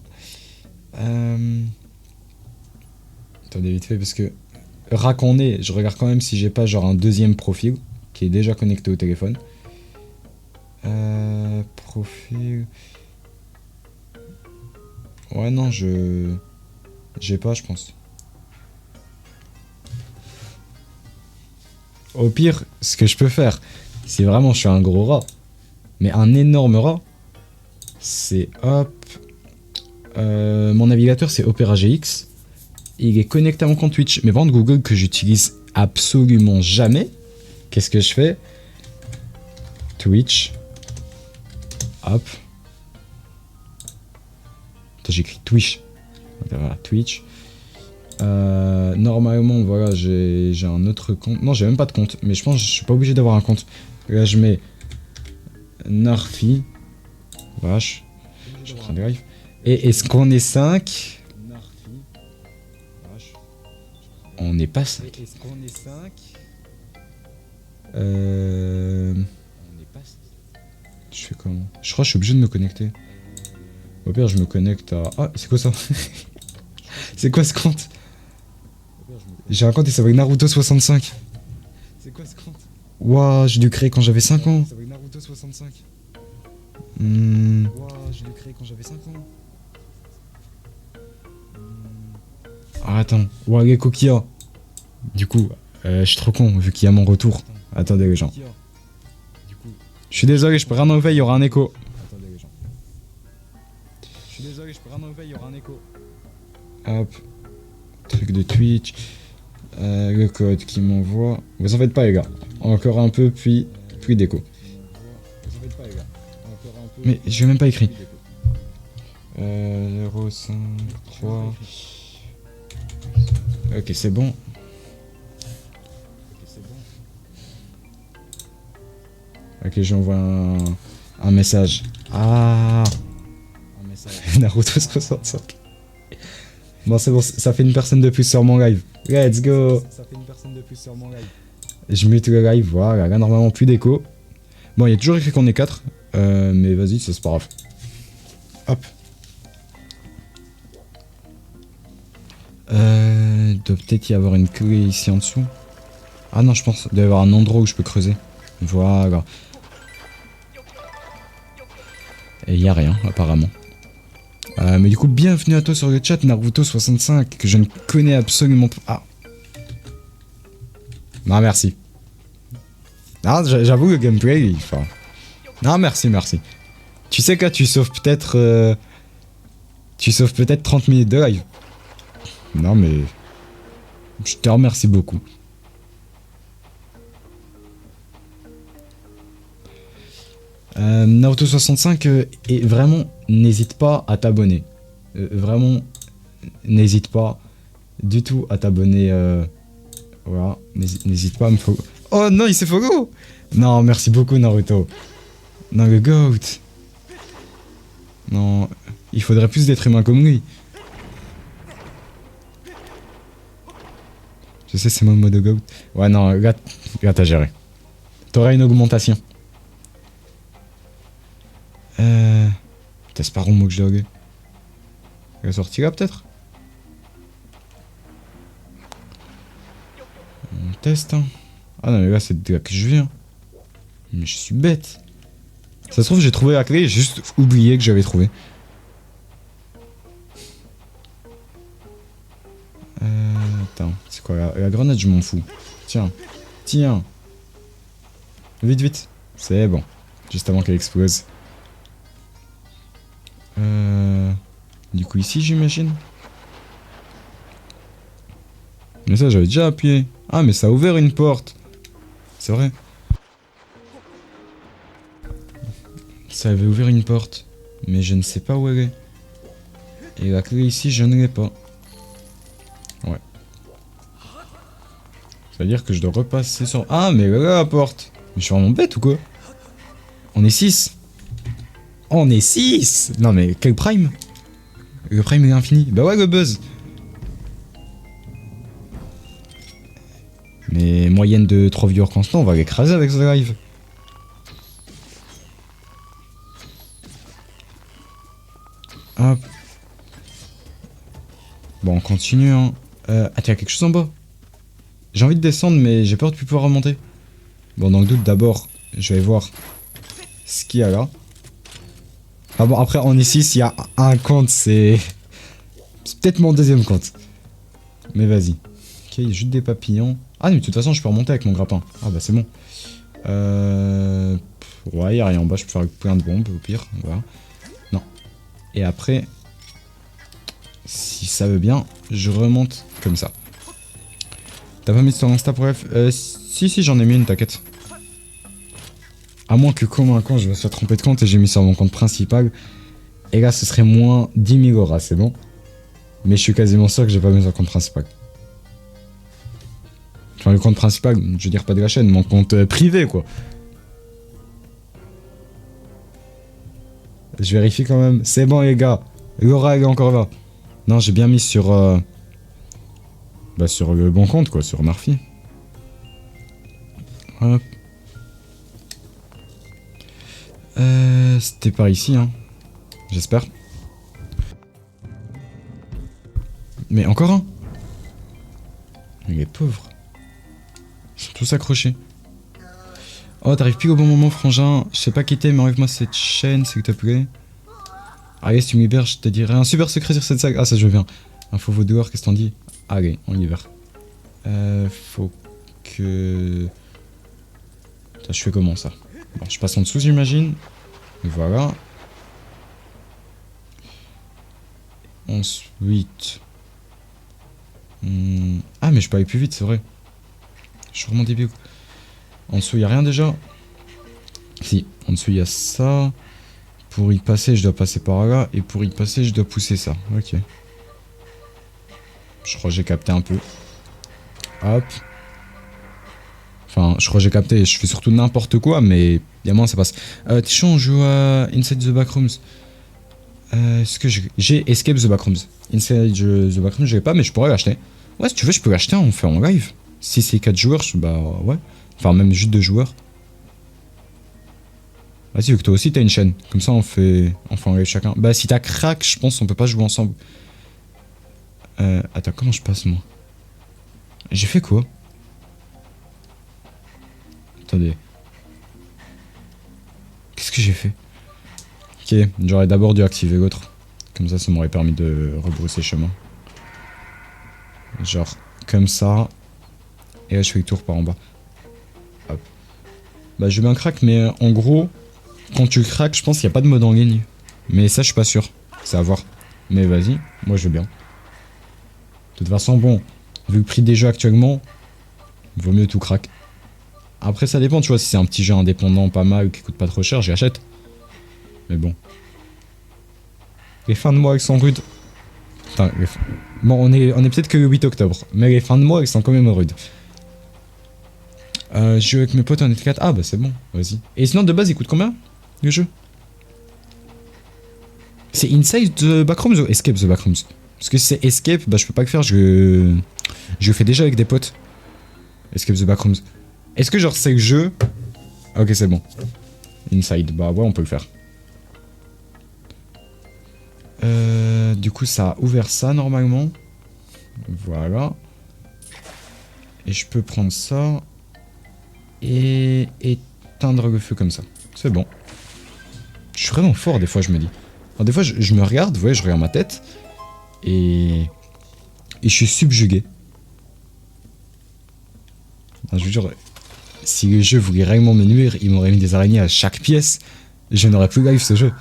Attendez, vite fait, parce que... Rac on est, je regarde quand même si j'ai pas genre un deuxième profil qui est déjà connecté au téléphone. Profil... Ouais, non, j'ai pas, je pense. Au pire, ce que je peux faire, si vraiment je suis un gros rat, mais un énorme rat, c'est hop... mon navigateur, c'est Opera GX. Il est connecté à mon compte Twitch. Mais vente Google que j'utilise absolument jamais. Qu'est-ce que je fais? Twitch. Hop. Attends, j'écris Twitch. Voilà, Twitch. Normalement, voilà, j'ai un autre compte. Non, j'ai même pas de compte. Mais je pense que je suis pas obligé d'avoir un compte. Là, je mets Narfi. Vache. Je suis en train de live. Et est-ce qu'on est 5? On n'est pas 5. Est-ce qu'on est 5? Je fais comment? Je crois que je suis obligé de me connecter. Au pire, je me connecte à... Ah, c'est quoi ça? C'est quoi ce compte? J'ai un compte, il s'appelle Naruto65. C'est quoi ce compte? Ouah, j'ai dû créer quand j'avais 5 ans. Ça s'appelle Naruto65. Ouah, j'ai dû créer quand j'avais 5 ans. Ah, attends. Ouah, les coquillas. Du coup, je suis trop con vu qu'il y a mon retour. Attendez les gens. Je suis désolé, je peux rien enlever, il y aura un écho. Attendez les gens. Je suis désolé, je peux rien enlever, il y aura un écho. Hop. Truc de Twitch. Le code qui m'envoie. Vous en faites pas les gars. Encore un peu, puis d'écho. Mais je vais même pas écrit. 0, 5, 3. Ok, c'est bon. Ok, j'envoie un message. Ah, un message. Naruto 65. Bon, c'est bon, ça fait une personne de plus sur mon live. Let's go. Ça fait une personne de plus sur mon live. Je mute le live, voilà, là normalement plus d'écho. Bon, il y a toujours écrit qu'on est 4. Mais vas-y, ça c'est pas grave. Hop. Il doit peut-être y avoir une clé ici en dessous. Ah non, je pense qu'il doit y avoir un endroit où je peux creuser. Voilà. Et il n'y a rien, apparemment. Mais du coup, bienvenue à toi sur le chat, Naruto65, que je ne connais absolument pas. Ah. Non, merci. Non, j'avoue, le gameplay, enfin... Non, merci. Tu sais quoi, tu sauves peut-être... Tu sauves peut-être 30 minutes de live. Non, mais... Je te remercie beaucoup. Naruto65, et vraiment, n'hésite pas à t'abonner. Vraiment, n'hésite pas du tout à t'abonner. Voilà, n'hésite pas à me follow. Oh non, il s'est follow. Non, merci beaucoup Naruto. Non, le GOAT. Non, il faudrait plus d'êtres humains comme lui. Je sais, c'est mon mode GOAT. Ouais, non, là t'as géré. T'auras une augmentation. Putain, c'est pas rond, moi que je l'ai. Elle est sortie là, peut-être? On teste, hein. Ah non, mais là, c'est de là que je viens. Mais je suis bête. Ça se trouve, j'ai trouvé la clé, j'ai juste oublié que j'avais trouvé. Attends, c'est quoi la grenade, je m'en fous. Tiens, tiens. Vite, vite. C'est bon. Juste avant qu'elle explose. Du coup, ici, j'imagine. Mais ça, j'avais déjà appuyé. Ah, mais ça a ouvert une porte. C'est vrai. Ça avait ouvert une porte. Mais je ne sais pas où elle est. Et la clé ici, je ne l'ai pas. Ouais. Ça veut dire que je dois repasser sur... Ah, mais là, la porte. Mais je suis vraiment bête ou quoi? On est 6. On est 6. Non, mais quel prime? Le prime est infini. Bah ouais, le buzz. Mais moyenne de 3 viewers constants, on va l'écraser avec ce live. Hop. Bon, on continue, hein. Attends, il y a quelque chose en bas. J'ai envie de descendre, mais j'ai peur de plus pouvoir remonter. Bon, dans le doute, d'abord, je vais voir ce qu'il y a là. Ah bon, après, on est 6, il y a un compte, c'est... C'est peut-être mon deuxième compte. Mais vas-y. Ok, il y a juste des papillons. Ah, mais de toute façon, je peux remonter avec mon grappin. Ah bah, c'est bon. Ouais, il y a rien en bas, je peux faire plein de bombes, au pire. Voilà. Non. Et après... Si ça veut bien, je remonte comme ça. T'as pas mis sur Insta pour F? Si, j'en ai mis une, t'inquiète. À moins que, comme un con, je me sois trompé de compte et j'ai mis sur mon compte principal. Et là, ce serait moins 10 000 auras, c'est bon. Mais je suis quasiment sûr que j'ai pas mis sur le compte principal. Enfin, le compte principal, je veux dire pas de la chaîne, mon compte privé, quoi. Je vérifie quand même. C'est bon, les gars. L'aura, elle est encore là. Non, j'ai bien mis sur... Bah, sur le bon compte, quoi, sur Murphy. Hop. C'était par ici, hein. J'espère. Mais encore un. Il est pauvre. Ils sont tous accrochés. Oh, t'arrives plus au bon moment, frangin. Je sais pas qui t'es, mais enlève-moi cette chaîne, s'il te plaît. Allez, si tu me libères, je te dirai un super secret sur cette saga. Ah, ça, je veux bien. Info vos dehors, qu'est-ce qu'on dit? Allez, on libère. Faut que... Attends, je fais comment, ça? Bon, je passe en dessous, j'imagine. Voilà. Ensuite... Ah, mais je peux aller plus vite, c'est vrai. Je suis vraiment débile. En dessous, il n'y a rien déjà? Si, en dessous, il y a ça. Pour y passer, je dois passer par là. Et pour y passer, je dois pousser ça. Ok. Je crois que j'ai capté un peu. Hop. Enfin, je crois que j'ai capté. Je fais surtout n'importe quoi, mais il y a moins, ça passe. T'es chaud, on joue à Inside the Backrooms. Est-ce que j'ai Escape the Backrooms? Inside the Backrooms, je l'ai pas, mais je pourrais l'acheter. Ouais, si tu veux, je peux l'acheter, on fait en live. Si c'est 4 joueurs, bah ouais. Enfin, même juste 2 joueurs. Vas-y, vu que toi aussi t'as une chaîne. Comme ça, on fait en live chacun. Bah, si t'as crack, je pense on peut pas jouer ensemble. Attends, comment je passe, moi? J'ai fait quoi? Attendez. Qu'est-ce que j'ai fait? Ok, j'aurais d'abord dû activer l'autre. Comme ça m'aurait permis de rebrousser chemin. Genre, comme ça. Et là, je fais le tour par en bas. Hop. Bah, je mets un crack, mais en gros, quand tu craques, je pense qu'il n'y a pas de mode en ligne. Mais ça, je suis pas sûr. C'est à voir. Mais vas-y, moi, je veux bien. De toute façon, bon, vu le prix des jeux actuellement, vaut mieux tout crack. Après, ça dépend, tu vois, si c'est un petit jeu indépendant pas mal, qui coûte pas trop cher, j'y achète. Mais bon. Les fins de mois, elles sont rudes. Enfin, bon, on est peut-être que le 8 octobre, mais les fins de mois, elles sont quand même rudes. Je joue avec mes potes, on est 4. Ah bah c'est bon, vas-y. Et sinon, de base, il coûte combien, le jeu? C'est Inside the Backrooms ou Escape the Backrooms? Parce que si c'est Escape, bah je peux pas le faire, je le fais déjà avec des potes. Escape the Backrooms. Est-ce que genre c'est le jeu? Ok, c'est bon. Inside, bah ouais, on peut le faire. Du coup, ça a ouvert ça normalement. Voilà. Et je peux prendre ça. Et éteindre le feu comme ça. C'est bon. Je suis vraiment fort des fois, je me dis. Alors, des fois, je me regarde, vous voyez, je regarde ma tête. Et je suis subjugué. Ah, je vous jure, si le jeu voulait réellement me nuire, il m'aurait mis des araignées à chaque pièce. Je n'aurais plus live ce jeu.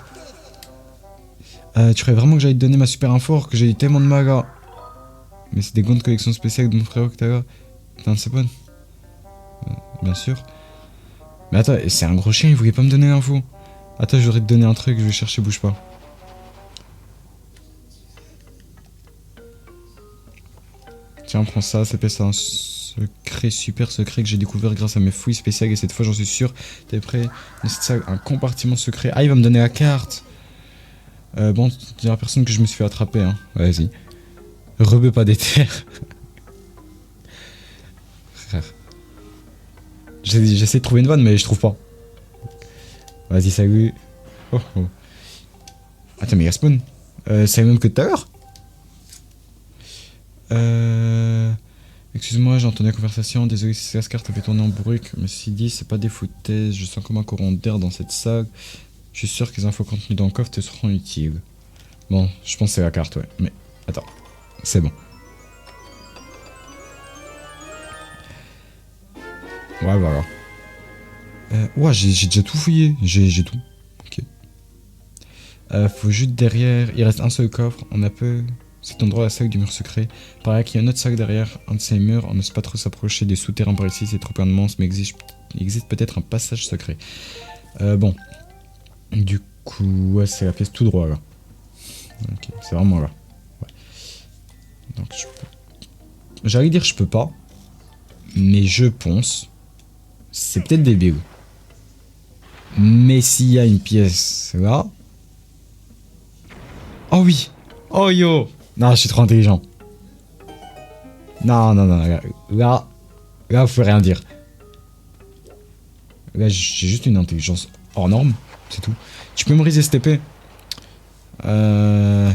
Tu croyais vraiment que j'allais te donner ma super info, que j'ai eu tellement de magas. Mais c'est des gants de collection spéciale de mon frère Octaga. Putain, c'est bon. Bien sûr. Mais attends, c'est un gros chien, il voulait pas me donner l'info. Attends, je voudrais te donner un truc, je vais chercher, bouge pas. Tiens, prends ça, c'est un secret, super secret que j'ai découvert grâce à mes fouilles spéciales et cette fois j'en suis sûr. T'es prêt? Dans cette salle, un compartiment secret. Ah, il va me donner la carte. Bon, tu diras à personne que je me suis fait attraper, hein. Vas-y. Rebeu pas des terres. Frère. J'essaie de trouver une vanne, mais je trouve pas. Vas-y, salut. Oh, oh. Attends, mais il respawn. C'est le même que tout à l'heure. Excuse-moi, j'ai entendu la conversation. Désolé si cette carte a fait tourner en bruit. Mais si dit, c'est pas des foutaises. Je sens comme un courant d'air dans cette salle. Je suis sûr que les infos contenues dans le coffre te seront utiles. Bon, je pense que c'est la carte, ouais. Mais attends, c'est bon. Ouais, voilà. Ouais, j'ai déjà tout fouillé. J'ai tout. Ok. Faut juste derrière. Il reste un seul coffre. On a peu. Cet endroit, la salle du mur secret. Pareil qu'il y a une autre salle derrière un de ces murs. On n'ose pas trop s'approcher des souterrains par ici. C'est trop immense. Mais il existe peut-être un passage secret. Bon. Du coup, ouais, c'est la pièce tout droit là. Ok, c'est vraiment là. Ouais. Donc, j'allais dire je peux pas. Mais je pense. C'est peut-être débile. Mais s'il y a une pièce là. Oh oui! Oh yo! Non, je suis trop intelligent. Non, non, non. Là, vous pouvez rien dire. Là, j'ai juste une intelligence hors norme. C'est tout. Tu peux me briser cette épée? Non,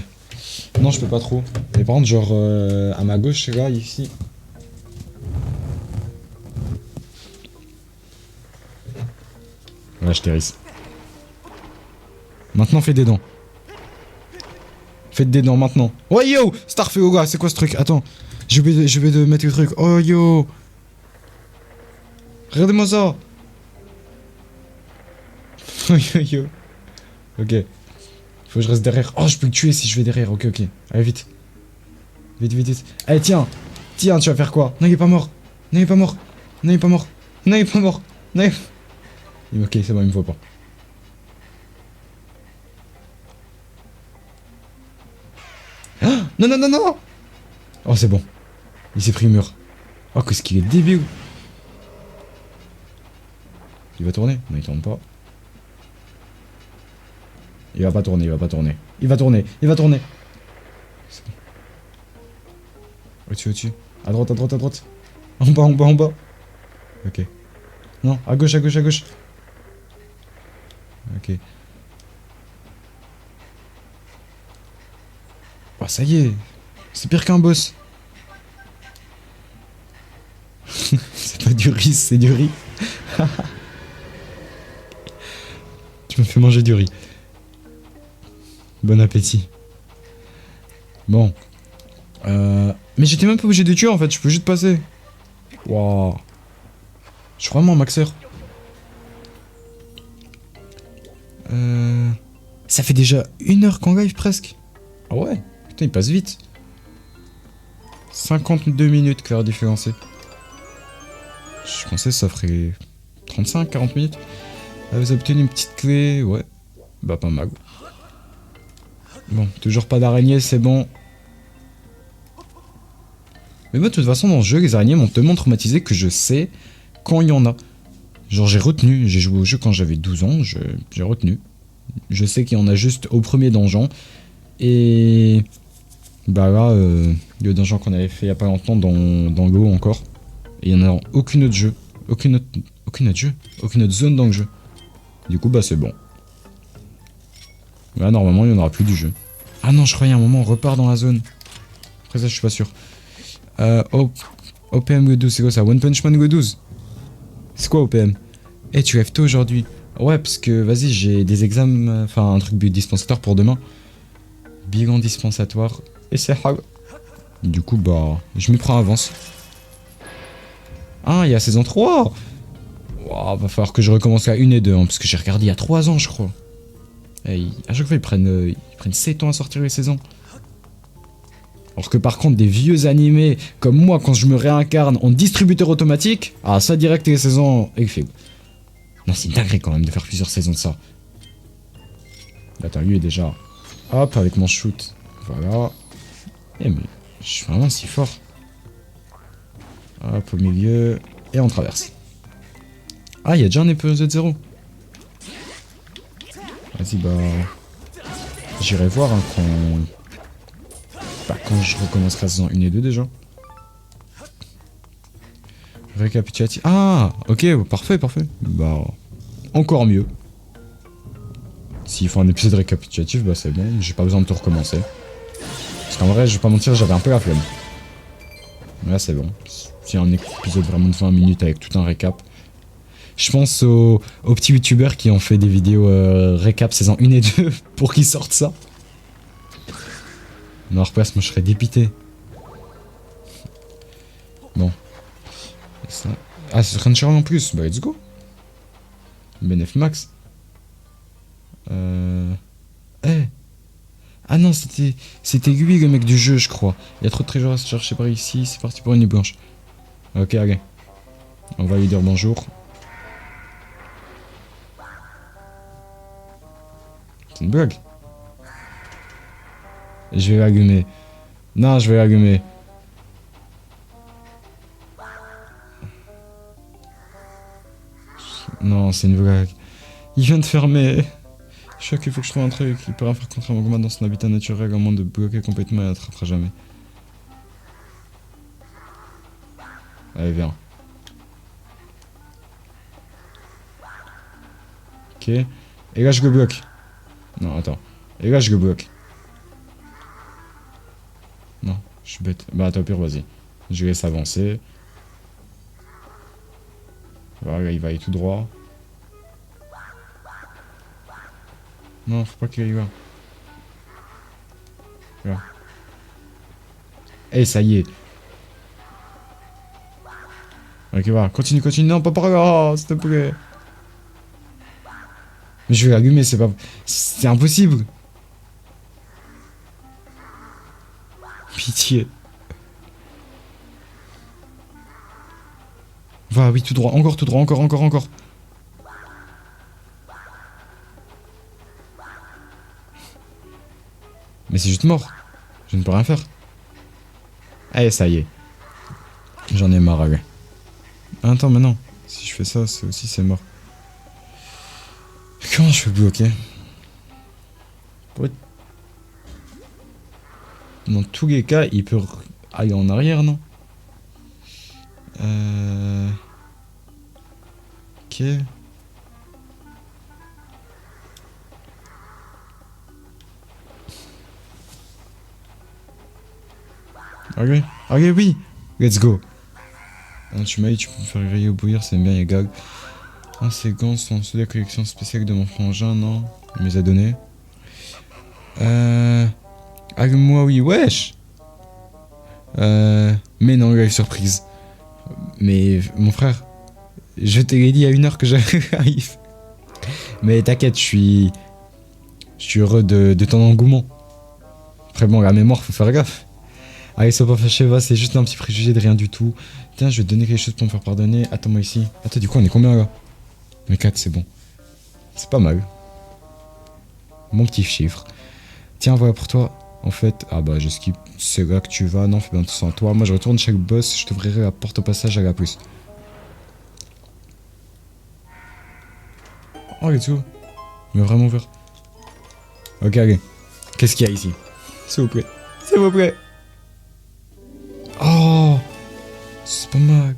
je peux pas trop. Mais par contre, genre, à ma gauche, là, ici. Ouais, je t'hérisse. Maintenant, fais des dents. Faites des dents maintenant. Oh yo! Starfeuga, c'est quoi ce truc? Attends. Je vais de mettre le truc. Oh yo! Regardez-moi ça! Oh yo yo. Ok. Faut que je reste derrière. Oh, je peux le tuer si je vais derrière. Ok, ok. Allez, vite. Vite, vite, vite. Allez, tiens. Tiens, tu vas faire quoi? Non, il est pas mort. Non, il est pas mort. Non, il est pas mort. Non, il est pas mort. Non, ok, c'est bon, il me voit pas. Ah non, non, non, non. Oh, c'est bon. Il s'est pris le mur. Oh, qu'est-ce qu'il est débile. Il va tourner? Non, il tourne pas. Il va pas tourner, il va pas tourner. Il va tourner, il va tourner. C'est bon. Au-dessus, au-dessus. À droite, à droite, à droite. En bas, en bas, en bas. Ok. Non, à gauche, à gauche, à gauche. Ok. Oh, ça y est. C'est pire qu'un boss. C'est pas du riz, c'est du riz. Tu me fais manger du riz. Bon appétit. Bon. Mais j'étais même pas obligé de tuer en fait, je peux juste passer. Waouh. Je suis vraiment un maxeur. Ça fait déjà 1 heure qu'on live presque. Ah ouais. Putain, il passe vite. 52 minutes, clair différencié. Je pensais que ça ferait 35, 40 minutes. Ah, vous avez obtenu une petite clé, ouais. Bah, pas mal. Bon, toujours pas d'araignée, c'est bon. Mais moi, de toute façon, dans le jeu, les araignées m'ont tellement traumatisé que je sais quand il y en a. Genre, j'ai retenu. J'ai joué au jeu quand j'avais 12 ans, j'ai retenu. Je sais qu'il y en a juste au premier donjon. Et... bah là, le donjon qu'on avait fait il y a pas longtemps dans l'eau encore. Et il y en a dans aucune autre jeu. Aucune autre zone dans le jeu. Du coup, bah c'est bon. Là, normalement, il n'y en aura plus du jeu. Ah non, je croyais à un moment, on repart dans la zone. Après ça, je suis pas sûr. OPM Go 12, c'est quoi ça? One Punch Man Go 12? C'est quoi OPM? Eh, tu lèves tôt aujourd'hui. Ouais, parce que, vas-y, j'ai des examens, enfin, un truc dispensatoire pour demain. Bilan dispensatoire. Et c'est hard. Du coup, bah, je m'y prends à avance. Ah, il y a saison 3. Wow, va falloir que je recommence la 1 et 2, hein, parce que j'ai regardé il y a 3 ans, je crois. Et à chaque fois, ils prennent 7 ans à sortir les saisons. Alors que par contre, des vieux animés, comme moi, quand je me réincarne en distributeur automatique, ah, ça direct les saisons effet. Non, c'est une dinguerie quand même de faire plusieurs saisons de ça. Attends, lui est déjà... Hop, avec mon shoot. Voilà. Eh mais, je suis vraiment si fort. Hop, au milieu. Et on traverse. Ah, il y a déjà un épisode 0. Vas-y, bah... J'irai voir hein, quand je recommencerai la saison 1 et 2 déjà. Récapitulatif. Ah, ok, parfait, parfait. Bah, encore mieux. S'il faut un épisode récapitulatif, bah c'est bon, j'ai pas besoin de tout recommencer. Parce qu'en vrai, je vais pas mentir, j'avais un peu la flemme. Mais là, c'est bon. C'est un épisode vraiment de 20 minutes avec tout un récap. Je pense aux petits youtubeurs qui ont fait des vidéos récap saison 1 et 2 pour qu'ils sortent ça. Non, repasse, moi je serais dépité. Bon. Et ça... Ah, c'est Rancher en plus. Bah, let's go. Benef Max. Eh. Ah non, c'était lui le mec du jeu, je crois. Il y a trop de trésors à se chercher par ici. C'est parti pour une nuit blanche. Ok, allez. On va lui dire bonjour. C'est une blague. Je vais l'allumer. Non, je vais l'allumer. Non, c'est une blague. Il vient de fermer. Je sais qu'il faut que je trouve un truc qui pourra faire contrer mon combat dans son habitat naturel, à moins de bloquer complètement et l'attrapera jamais. Allez, viens. Ok. Et là, je le bloque. Non, attends. Et là, je le bloque. Non, je suis bête. Bah, attends, pire, vas-y. Je laisse avancer. Voilà, il va aller tout droit. Non, faut pas qu'il aille là. Là. Eh, ça y est. Ok, voilà. Continue, continue. Non, pas par là, s'il te plaît. Mais je vais l'allumer, c'est pas... C'est impossible. Pitié. Va, oui, tout droit. Encore tout droit. Encore. Mais c'est juste mort. Je ne peux rien faire. Allez, ça y est. J'en ai marre, allez. Attends, mais non. Si je fais ça, c'est aussi c'est mort. Comment je peux bloquer? Dans tous les cas, il peut aller en arrière, non? Ok. Ok, oui. Let's go. Ah, tu m'as dit, tu peux me faire griller ou bouillir, c'est bien les gags. Ah, ces gants sont ceux de la collection spéciale de mon frangin, non? Il me les a donnés. Allume-moi, oui, wesh! Mais non, live surprise. Mais mon frère, je t'ai dit il y a 1 heure que j'arrive. Mais t'inquiète, je suis heureux de ton engouement. Après bon, la mémoire, faut faire gaffe. Allez, sois pas fâché, va, c'est juste un petit préjugé de rien du tout. Tiens, je vais te donner quelque chose pour me faire pardonner. Attends-moi ici. Attends, du coup, on est combien là? Mais 4, c'est bon. C'est pas mal. Mon petit chiffre. Tiens, voilà pour toi. En fait, ah bah, je skip. C'est là que tu vas. Non, fais bien tout sans toi. Moi, je retourne chaque boss. Je t'ouvrirai la porte au passage à la pousse. Oh, let's go. Il m'a vraiment ouvert. Ok, allez. Qu'est-ce qu'il y a ici? S'il vous plaît. S'il vous plaît. Oh, c'est pas mal.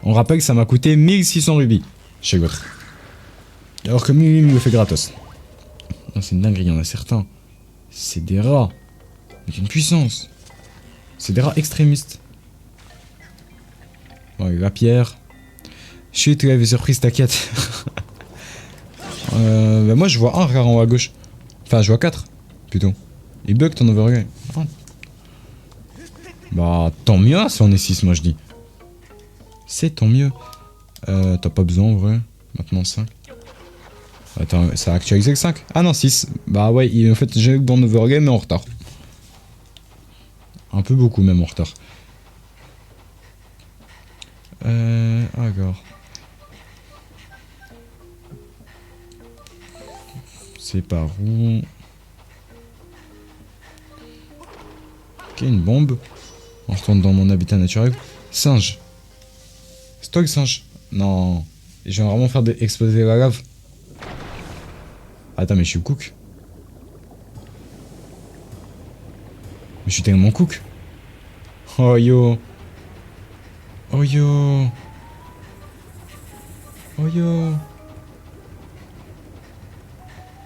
On rappelle que ça m'a coûté 1600 rubis chez l'autre. Alors que lui, il me le fait gratos. Non, c'est une dinguerie, il y en a certains. C'est des rats. Mais d'une puissance. C'est des rats extrémistes. Bon, la pierre. Chut, tu avais surprise, t'inquiète. Bah moi, je vois un regard en haut à gauche. Enfin, je vois 4, plutôt. Il bug ton overlay. Oh. Bah, tant mieux si on est 6, moi je dis. C'est tant mieux. T'as pas besoin en vrai. Maintenant 5. Attends, ça a actualisé le 5. Ah non, 6. Bah ouais, en fait, j'ai eu dans Overgame mais en retard. Un peu beaucoup même en retard. Alors. C'est par où? Ok, une bombe. On retourne dans mon habitat naturel. Singe. C'est toi le singe? Non. Je vais vraiment faire exploser la lave. Attends, mais je suis cook. Mais je suis tellement cook. Oh yo. Oh yo. Oh yo.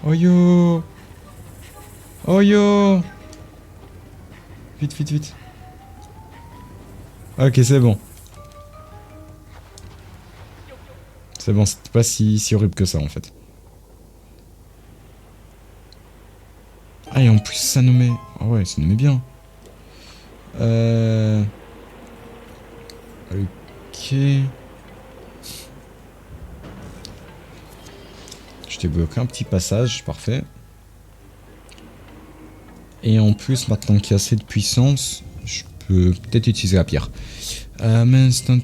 Oh yo. Oh yo. Vite, vite, vite. Ok, c'est bon. C'est bon, c'était pas si horrible que ça en fait. Ah, et en plus, ça nous met. Ah ouais, ça nous met bien. Ok. Je t'ai bloqué un petit passage, parfait. Et en plus, maintenant qu'il y a assez de puissance, je peux peut-être utiliser la pierre. Mais instant.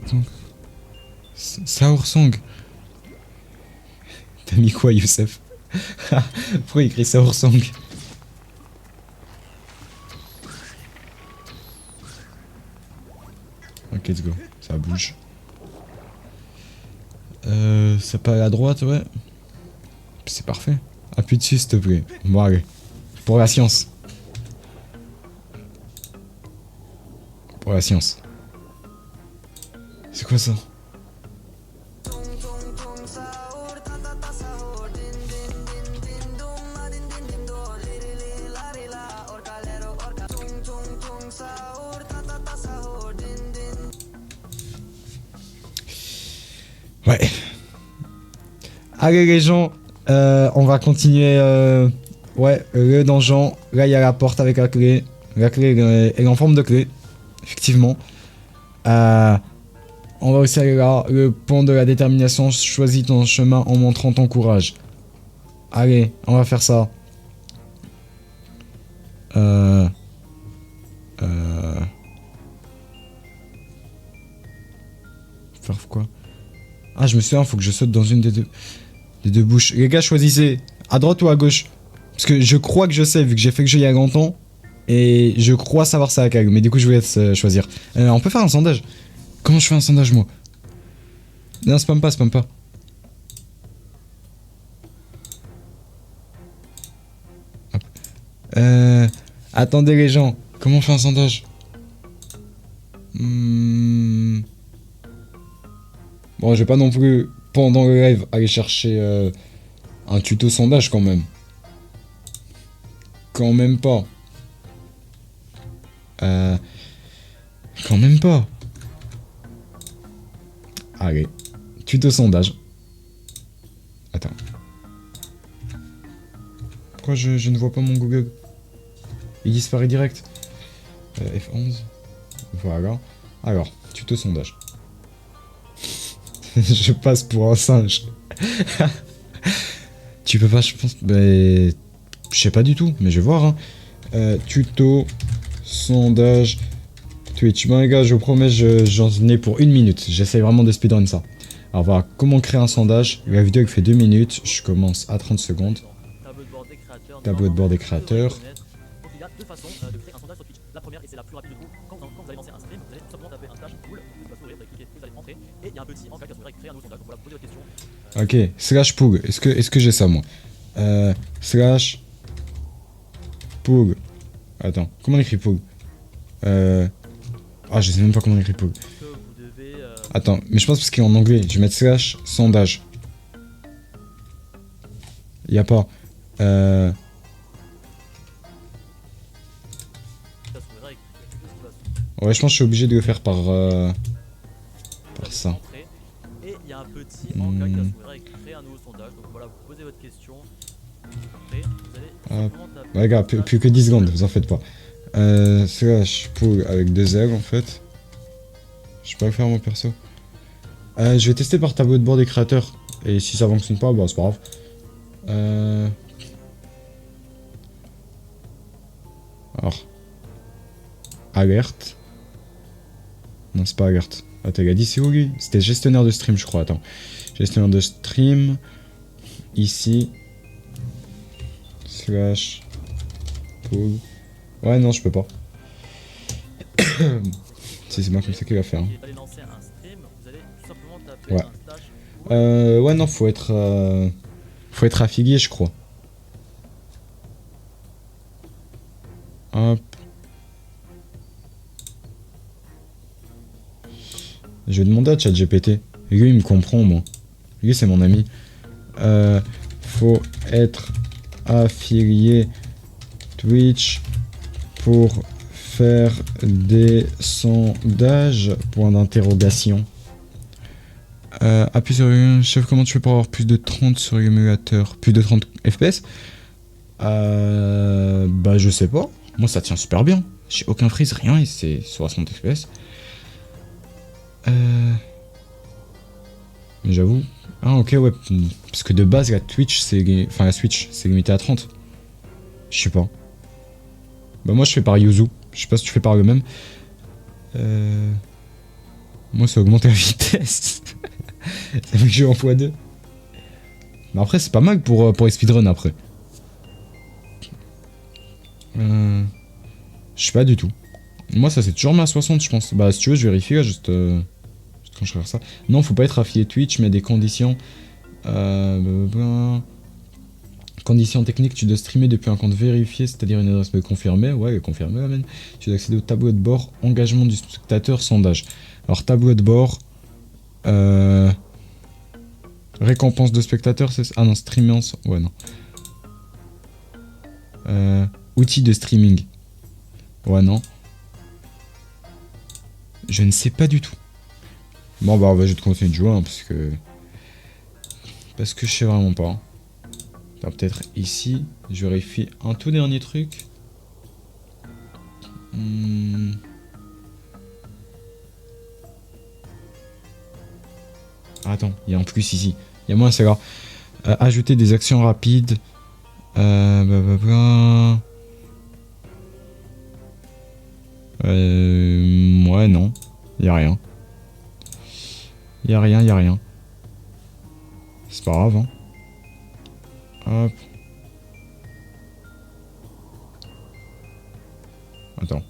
Saorsong. T'as mis quoi, Youssef? Pourquoi il écrit Saorsong? Ok, let's go. Ça bouge. Ça part à la droite, ouais. C'est parfait. Appuie dessus, s'il te plaît. Bon, allez. Pour la science. Pour la science. C'est quoi ça? Ouais. Allez les gens, on va continuer. Ouais, le donjon. Là, il y a la porte avec la clé. La clé, elle est en forme de clé. Effectivement. On va aussi aller là. Le pont de la détermination. Choisis ton chemin en montrant ton courage. Allez, on va faire ça. Faire quoi? Ah, je me souviens, faut que je saute dans une des deux bouches. Les gars, choisissez. À droite ou à gauche? Parce que je crois que je sais, vu que j'ai fait le jeu il y a longtemps. Et je crois savoir ça à Kag. Mais du coup, je vous laisse choisir. On peut faire un sondage. Comment je fais un sondage, moi? Non, spam pas, spam pas. Hop. Attendez les gens. Comment on fait un sondage? Bon, je vais pas non plus, pendant le live, aller chercher un tuto sondage quand même. Quand même pas. Quand même pas. Allez. Tuto sondage. Attends. Pourquoi je ne vois pas mon Google? Il disparaît direct. F11. Voilà. Alors, tuto sondage. Je passe pour un singe. Tu peux pas, je pense. Je sais pas du tout, mais je vais voir. Hein. Tuto sondage Twitch. Bon, les gars, je vous promets, j'en ai pour 1 minute. J'essaie vraiment de speedrun ça. Alors voilà, comment créer un sondage. La vidéo fait 2 minutes. Je commence à 30 secondes. Tableau de bord des créateurs. Donc il y a deux façons de créer un sondage sur Twitch. La première, et c'est la plus rapide de tout, quand vous allez lancer un stream, vous allez simplement taper un slash pool, qui va s'ouvrir, vous allez cliquer, vous allez entrer, et il y a un petit encart qui va s'ouvrir avec créer un nouveau sondage. Donc voilà, posez votre question. Ok, slash pool. Est-ce que j'ai ça moi? Slash pool. Attends, comment on écrit pool? Ah, je sais même pas comment on écrit pool. Attends, mais je pense parce qu'il est en anglais. Je vais mettre slash sondage. Y a pas. Ouais, je pense que je suis obligé de le faire par ça. Et il y a un petit encart qui va s'ouvrir avec créer un nouveau sondage. Donc voilà, vous posez votre question. Après, vous allez simplement taper. Ouais, les gars, plus que 10 secondes, vous en faites pas. Slash pool avec 2 L en fait. Je peux pas le faire mon perso. Je vais tester par tableau de bord des créateurs. Et si ça fonctionne pas, bah c'est pas grave. Alors. Alerte. Non, c'est pas alerte. Attends, il a dit c'est où lui? C'était gestionnaire de stream, je crois. Attends. Gestionnaire de stream. Ici. Slash. Pool. Ouais, non, je peux pas. Si, c'est moi comme ça qu'il va faire. Hein. Ouais. Ouais, non, faut être affilié, je crois. Hop. Je vais demander à ChatGPT. Lui, il me comprend, moi. Lui, c'est mon ami. Faut être affilié Twitch pour faire des sondages. Point d'interrogation. Appuie sur le chef, comment tu fais pour avoir plus de 30 sur l'émulateur? Plus de 30 FPS? Bah je sais pas. Moi ça tient super bien. J'ai aucun freeze, rien et c'est 60 FPS. Mais j'avoue. Ah ok ouais. Parce que de base la Twitch c'est. Enfin la Switch c'est limité à 30. Je sais pas. Bah moi je fais par Yuzu. Je sais pas si tu fais par le même. Moi ça augmente la vitesse. Ça fait que je joue en x2. Mais après c'est pas mal pour les speedrun après. Je sais pas du tout. Moi ça c'est toujours mis à 60 je pense. Bah si tu veux je vérifie là juste quand je regarde ça. Non faut pas être affilié Twitch mais des conditions. Conditions techniques, tu dois streamer depuis un compte vérifié, c'est-à-dire une adresse mail confirmée. Ouais, confirmée, amen. Tu dois accéder au tableau de bord, engagement du spectateur, sondage. Alors, tableau de bord. Récompense de spectateur, c'est ça? Ah non, streaming. Ouais, non. Outils de streaming. Ouais, non. Je ne sais pas du tout. Bon, bah, je vais continuer de jouer, hein, parce que je sais vraiment pas. Peut-être ici, je vérifie un tout dernier truc. Attends, il y a un plus ici. Il y a moins, c'est grave. Ajouter des actions rapides. Ouais, non. Il y a rien. Il y a rien. C'est pas grave, hein. Hop. Attends.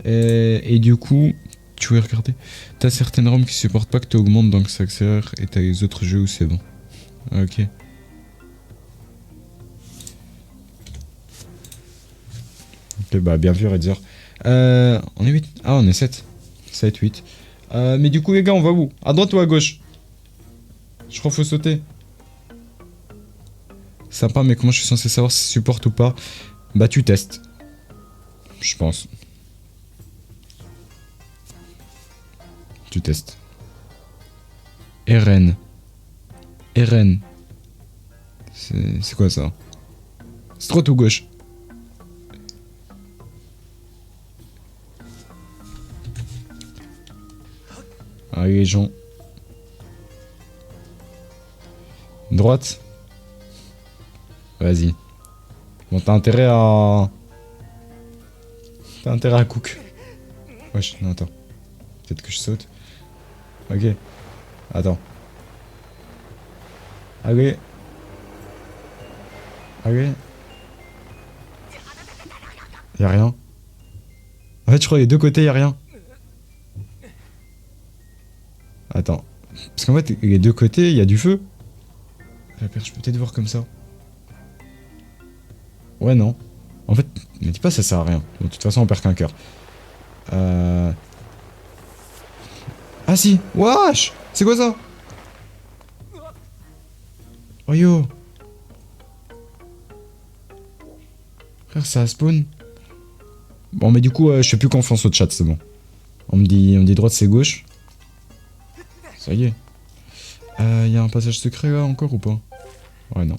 Et du coup, tu veux regarder? T'as certaines ROM qui supportent pas que tu augmentes donc ça accélère et t'as les autres jeux où c'est bon. Ok. Ok, bah bien vu Redzer. On est 8. Ah, on est 7. 7, 8. Mais du coup, les gars, on va où? À droite ou à gauche? Je crois qu'il faut sauter. Sympa, mais comment je suis censé savoir si ça supporte ou pas? Bah, tu testes. Je pense. Tu testes. RN. RN. C'est quoi ça? C'est droite ou gauche? Allez les gens. Droite. Vas-y. Bon, t'as intérêt à... T'as intérêt à cook. Wesh, non, attends. Peut-être que je saute. Ok. Attends. Allez. Allez. Y'a rien. En fait, je crois que les deux côtés, y'a rien. Attends. Parce qu'en fait, les deux côtés, il y a du feu. Je peux peut-être voir comme ça. Ouais, non. En fait, ne dis pas ça sert à rien. Bon, de toute façon, on perd qu'un cœur. Ah si. Wesh. C'est quoi ça? Oh yo. Frère, ça spawn. Bon, mais du coup, je fais plus confiance au chat, c'est bon. On me dit droite, c'est gauche. Ça y est. Y a un passage secret là encore ou pas? Ouais, non.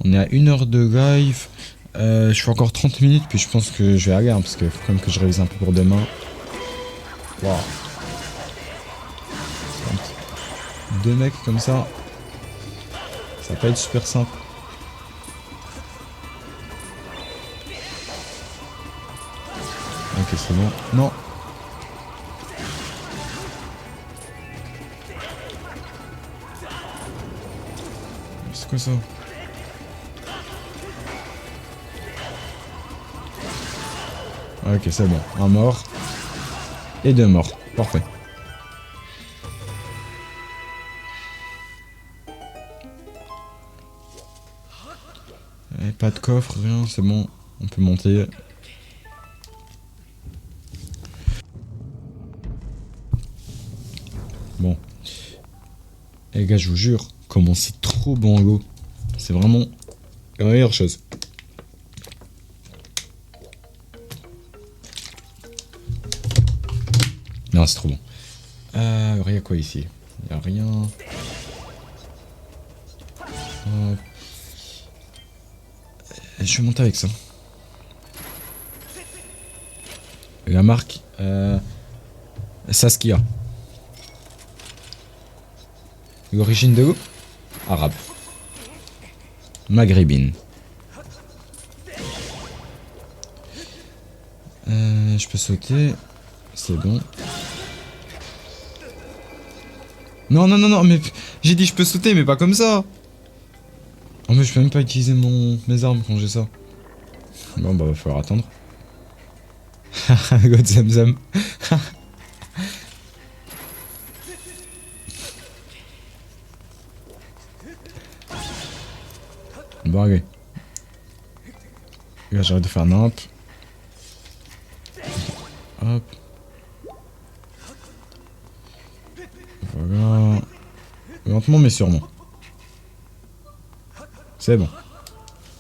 On est à 1 heure de live. Je fais encore 30 minutes, puis je pense que je vais aller, hein, parce qu'il faut quand même que je révise un peu pour demain. Waouh. Deux mecs comme ça. Ça va pas être super simple. Ok, c'est bon. Non. C'est quoi ça? Ok, c'est bon. Un mort. Et deux morts. Parfait. Et pas de coffre, rien, c'est bon. On peut monter. Bon. Et les gars, je vous jure, comment c'est trop bon en Go. C'est vraiment la meilleure chose. Non, c'est trop bon. Rien quoi ici. Y'a rien. Je vais monter avec ça. La marque Saskia. L'origine de où? Arabe. Maghrébine. Je peux sauter. C'est bon. Non, non, non, non, mais j'ai dit je peux sauter, mais pas comme ça. En fait, je peux même pas utiliser mes armes quand j'ai ça. Bon, bah, va falloir attendre. God Zamzam. Bon, allez. Là, j'arrête de faire nimp. Hop. Voilà. Lentement, mais sûrement. C'est bon.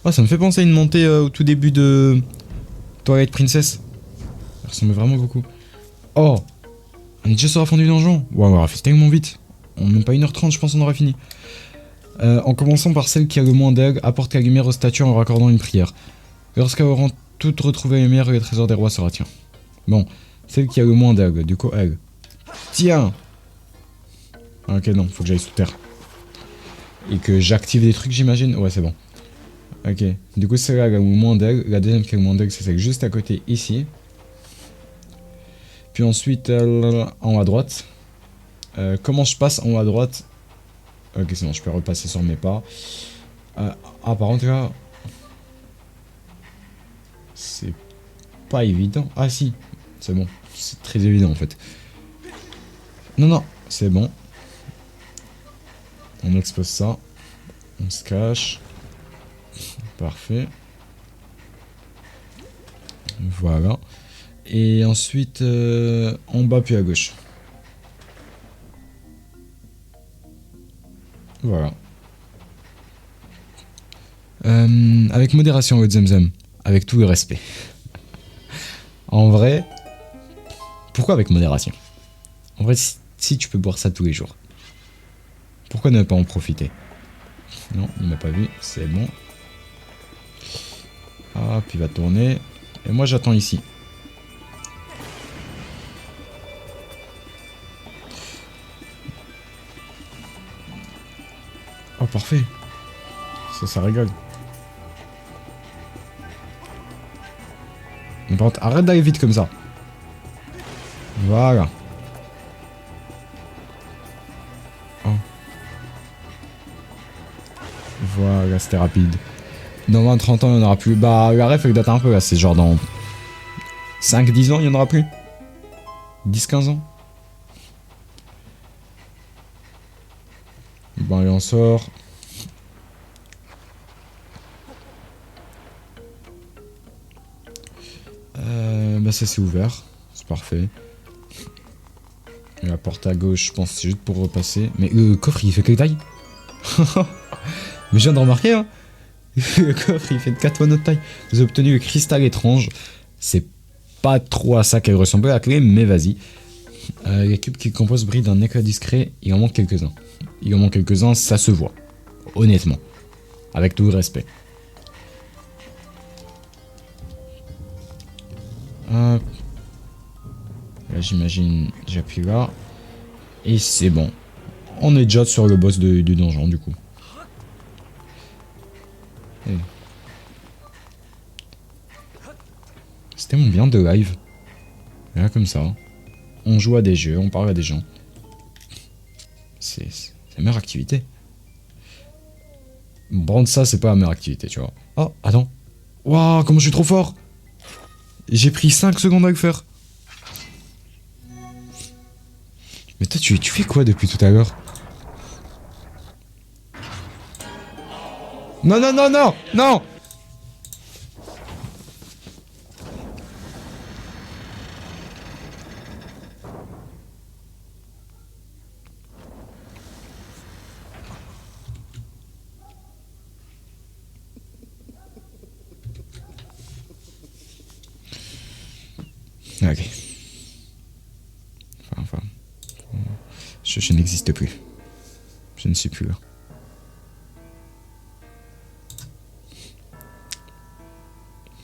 Oh, ça me fait penser à une montée au tout début de Twilight Princess. Ça ressemble vraiment beaucoup. Oh, on est déjà sur la fin du donjon. Waouh, on aura fait tellement vite. En même pas 1h30, je pense qu'on aura fini. En commençant par celle qui a le moins d'aigle, apporte la lumière aux statues en raccordant une prière. Lorsqu'elles auront toutes retrouvé la lumière, le trésor des rois sera tien. Bon, celle qui a le moins d'aigle, du coup, elle. Tiens! Ok, non, faut que j'aille sous terre. Et que j'active des trucs, j'imagine. Ouais, c'est bon. Ok, du coup, celle-là, elle a le moins d'aigle. La deuxième qui a le moins d'aigle, c'est celle juste à côté, ici. Puis ensuite, en haut à droite. Comment je passe en haut à droite? Ok, c'est bon, je peux repasser sur mes pas. Ah, par contre, là... C'est pas évident. Ah, si. C'est bon. C'est très évident, en fait. Non, non. C'est bon. On expose ça. On se cache. Parfait. Voilà. Et ensuite, en bas puis à gauche. Voilà. Avec modération, God Zamzam. Avec tout le respect. En vrai, pourquoi avec modération? En vrai, si tu peux boire ça tous les jours, pourquoi ne pas en profiter? Non, il m'a pas vu, c'est bon. Ah, puis il va tourner. Et moi, j'attends ici. Oh, parfait. Ça rigole. Mais par contre, arrête d'aller vite comme ça. Voilà. Oh. Voilà, c'était rapide. Dans 20-30 ans, il n'y en aura plus. Bah, la ref, elle date un peu là. C'est genre dans 5-10 ans, il n'y en aura plus. 10-15 ans. Bon, allez, on sort. Bah, ça c'est ouvert. C'est parfait. Et la porte à gauche, je pense c'est juste pour repasser. Mais le coffre, il fait quelle taille? Mais je viens de remarquer, hein. Le coffre, il fait de 4 fois notre taille. Vous avez obtenu le cristal étrange. C'est pas trop à ça qu'elle ressemblait la clé, mais vas-y. Les cubes qui composent brillent d'un éclat discret. Il en manque quelques-uns. Il en manque quelques-uns, ça se voit. Honnêtement. Avec tout le respect. Hop. Là, j'imagine, j'appuie là. Et c'est bon. On est déjà sur le boss du donjon, du coup. Et... C'était mon bien de live. Là, comme ça. On joue à des jeux, on parle à des gens. C'est la meilleure activité. Brand ça, c'est pas la meilleure activité, tu vois. Oh, attends. Waouh, comment je suis trop fort. J'ai pris 5 secondes à le faire. Mais toi, tu fais quoi depuis tout à l'heure? Non, non, non, non, non. Ok. Enfin. Je n'existe plus. Je ne suis plus là.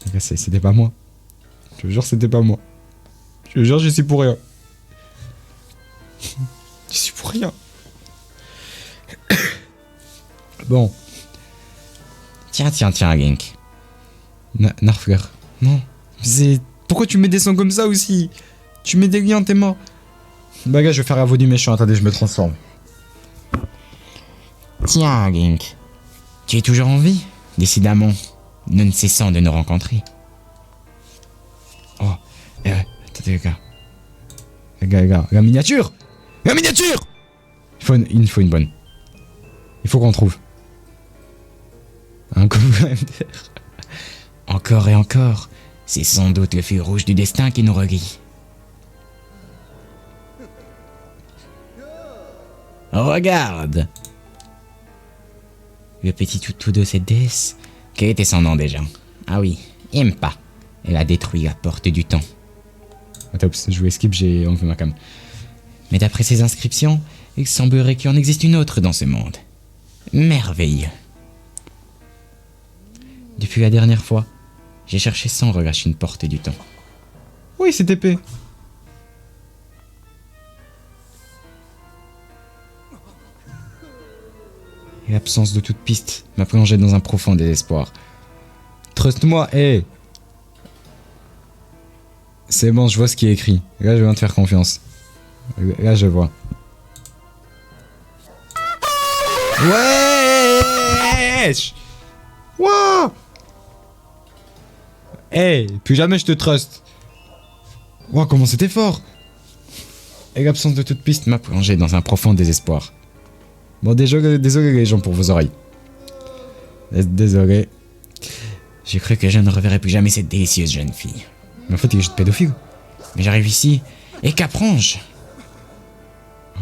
Les gars, c'était pas moi. Je te jure, c'était pas moi. Je te jure, je suis pour rien. Je suis pour rien. Bon. Tiens, Link. Narfler. Non. C'est... Pourquoi tu mets des sons comme ça aussi? Tu mets des liens, t'es mort. Bah gars, je vais faire la voix du méchant. Attendez, je me transforme. Tiens, Link. Tu es toujours en vie? Décidément, nous ne cessons de nous rencontrer. Oh, attendez les gars. Les gars, la miniature! La miniature! Il faut une bonne. Il faut qu'on trouve. Un coffre MDR. Encore et encore, c'est sans doute le fil rouge du destin qui nous relie. Regarde! Le petit toutou de cette déesse, quel était son nom déjà? Ah oui, Impa. Elle a détruit la porte du temps. Attends, je voulais skip, j'ai enlevé ma cam. Mais d'après ces inscriptions, il semblerait qu'il en existe une autre dans ce monde. Merveilleux. Depuis la dernière fois, j'ai cherché sans relâche une porte du temps. Oui, c'est épée. Et l'absence de toute piste m'a plongé dans un profond désespoir. Trust-moi, hé. C'est bon, je vois ce qui est écrit. Là, je viens de faire confiance. Là, je vois. Wesh! Wouah! Hey, plus jamais je te trust. Wow, comment c'était fort! Et l'absence de toute piste m'a plongé dans un profond désespoir. Bon, désolé les gens pour vos oreilles. Désolé. J'ai cru que je ne reverrais plus jamais cette délicieuse jeune fille. Mais en fait, il est juste pédophile. Mais j'arrive ici, et qu'apprends-je?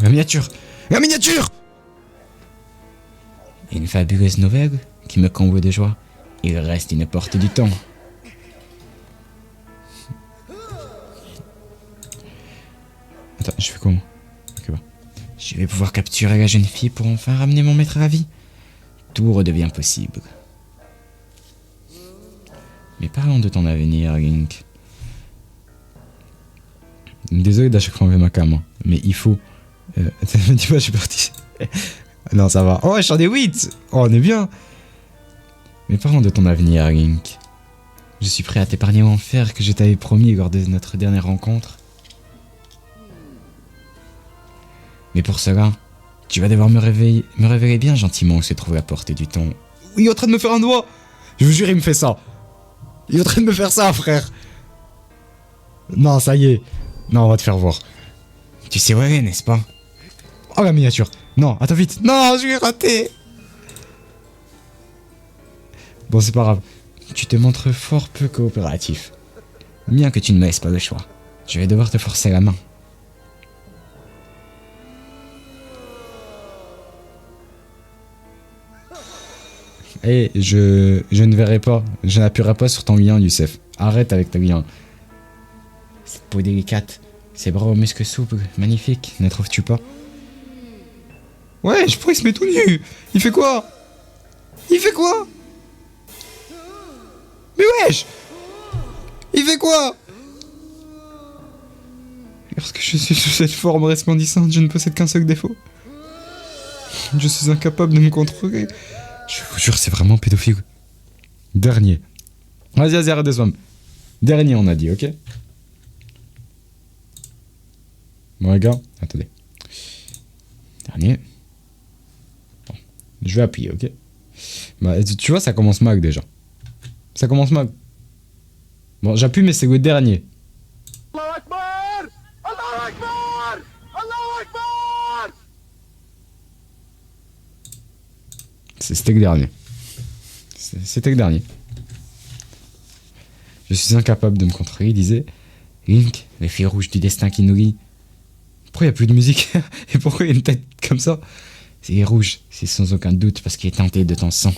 La miniature! La miniature! Une fabuleuse nouvelle qui me comble de joie. Il reste une porte du temps. Attends, je fais comment? Ok, bah. Je vais pouvoir capturer la jeune fille pour enfin ramener mon maître à la vie. Tout redevient possible. Mais parlons de ton avenir, Link. Désolé d'à chaque fois enlever ma cam, hein, mais il faut... Dis-moi, je suis parti. Non, ça va. Oh, j'en ai 8. Oh, on est bien. Mais parlons de ton avenir, Link. Je suis prêt à t'épargner l'enfer que je t'avais promis lors de notre dernière rencontre. Mais pour cela, tu vas devoir me révéler bien gentiment où se trouve la porte du temps. Il est en train de me faire un doigt. Je vous jure, il me fait ça. Il est en train de me faire ça, frère. Non, ça y est. Non, on va te faire voir. Tu sais où elle est, n'est-ce pas? Oh, la miniature. Non, attends vite. Non, je l'ai raté. Bon, c'est pas grave. Tu te montres fort peu coopératif. Bien que tu ne me laisses pas le choix. Je vais devoir te forcer la main. Eh, je ne verrai pas. Je n'appuierai pas sur ton lien, Youssef. Arrête avec ton lien. Cette peau délicate, ces bras aux muscles souples, magnifiques, ne trouves-tu pas? Ouais, je pourrais se mettre tout nu. Il fait quoi? Il fait quoi? Mais wesh! Il fait quoi? Lorsque je suis sous cette forme resplendissante, je ne possède qu'un seul défaut. Je suis incapable de me contrôler. Je vous jure, c'est vraiment pédophile. Dernier. Vas-y, arrête de swam. Dernier, on a dit, ok? Bon, les gars, attendez. Dernier. Bon. Je vais appuyer, ok? Bah, tu vois, ça commence mal déjà. Ça commence mal. Bon, j'appuie, mais c'est le dernier. Allahu Akbar! Allahu Akbar! Allahu Akbar! C'était le dernier. C'était le dernier. Je suis incapable de me contrôler, il disait. Link, le fil rouge du destin qui nous lie. Pourquoi il n'y a plus de musique? Et pourquoi il y a une tête comme ça? C'est rouge, c'est sans aucun doute parce qu'il est teinté de ton sang.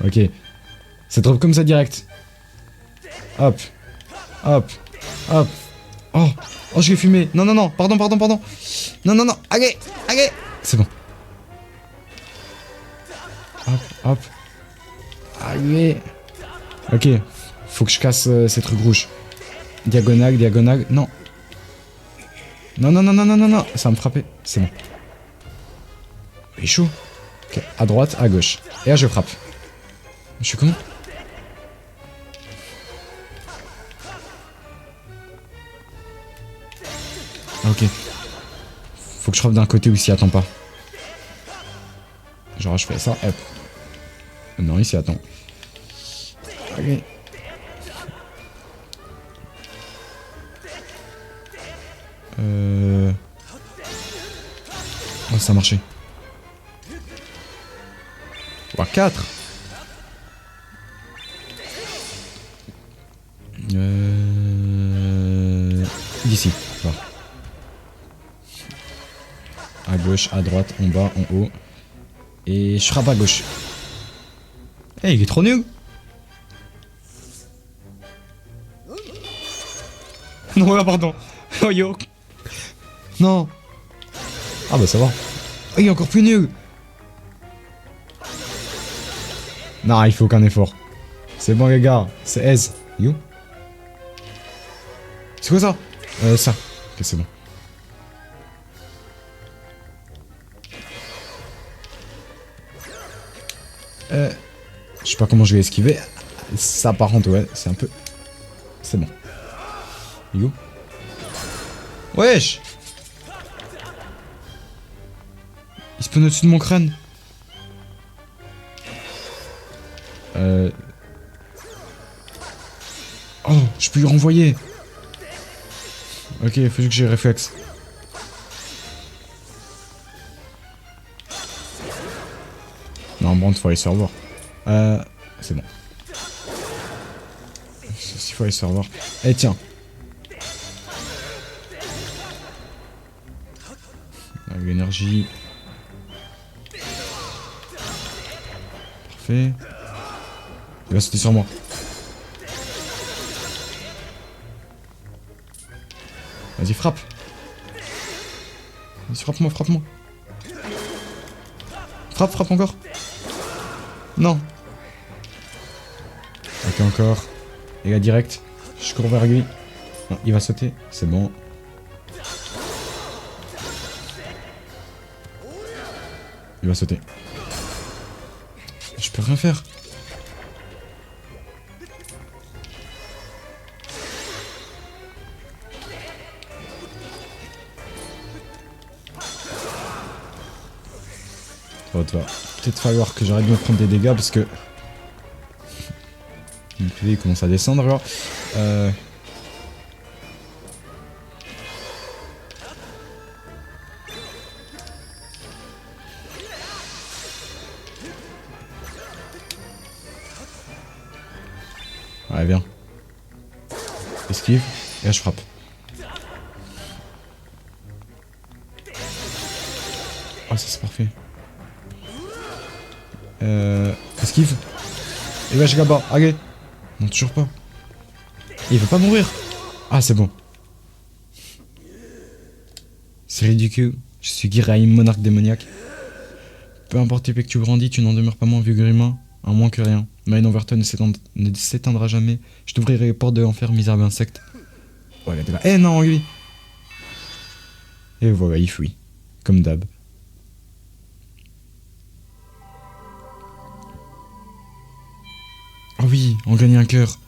Ok. Ça drop comme ça direct. Hop. Hop. Hop. Oh. Oh, je l'ai fumé. Non, non, non. Pardon. Non, non, non. Allez. Allez. C'est bon. Hop. Allez. Ok. Faut que je casse ces trucs rouges. Diagonale. Non. Non. Ça va me frapper. C'est bon. Il est chaud. Ok. À droite, à gauche. Et là, je frappe. Je suis comment? Ok. Faut que je frappe d'un côté où il s'y attend pas. Genre je fais ça, hop. Non, il s'y attend. Ok. Oh, ça a marché. Oh, 4. D'ici. Voilà. À gauche, à droite, en bas, en haut. Et je frappe à gauche. Eh, il est trop nul. Non, là, pardon. Oh yo. Non. Ah bah ça va. Oh, il est encore plus nul. Non, il faut aucun effort. C'est bon les gars, c'est aise. You. C'est quoi ça? Ça. Ok, c'est bon. Je sais pas comment je vais esquiver. Ça par contre, ouais, c'est un peu... C'est bon. You. Wesh. Il spawn au-dessus de mon crâne. Oh, je peux lui renvoyer. Ok, il faut que j'ai réflexe. Non, bon, il faut aller se revoir. C'est bon. Il faut aller se revoir. Eh, tiens. L'énergie. Parfait. Il va sauter sur moi. Vas-y, frappe. Vas-y, frappe-moi. Frappe encore. Non. Ok, encore. Et là, direct. Je cours vers lui. Non, il va sauter. C'est bon. Il va sauter. Je peux rien faire. Oh, va peut-être falloir que j'arrête de me prendre des dégâts parce que... Le PV commence à descendre alors. Ouais, viens. Esquive. Et là, je frappe. Oh, ça c'est parfait. Esquive. Et wesh là-bas, allez. Non, toujours pas. Il veut pas mourir. Ah, c'est bon. C'est ridicule. Je suis Giraïm, monarque démoniaque. Peu importe l'épée que tu brandis, tu n'en demeures pas moins vieux humain, à moins que rien. Ma haine envers toi ne s'éteindra jamais. Je t'ouvrirai les portes de l'enfer, misérable insecte. Voilà, t'es là. Eh non, lui. Et voilà, il fuit. Comme d'hab. Oh oui, on gagne un cœur.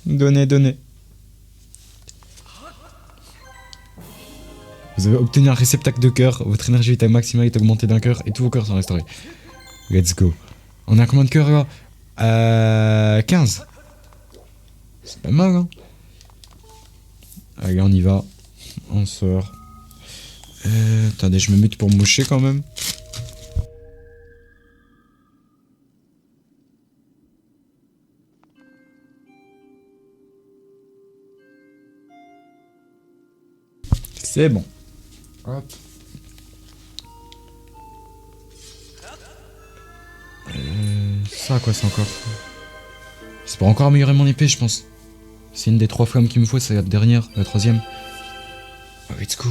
Donnez, donnez. Vous avez obtenu un réceptacle de cœur. Votre énergie vitale maximale est augmentée d'un cœur et tous vos cœurs sont restaurés. Let's go. On a combien de cœurs là 15. C'est pas mal, hein. Allez, on y va. On sort. Attendez, je me mute pour me moucher quand même. C'est bon. Hop. Ça, quoi, c'est encore. C'est pour encore améliorer mon épée, je pense. C'est une des 3 flammes qu'il me faut, c'est la dernière, la 3ème. Oh, let's go.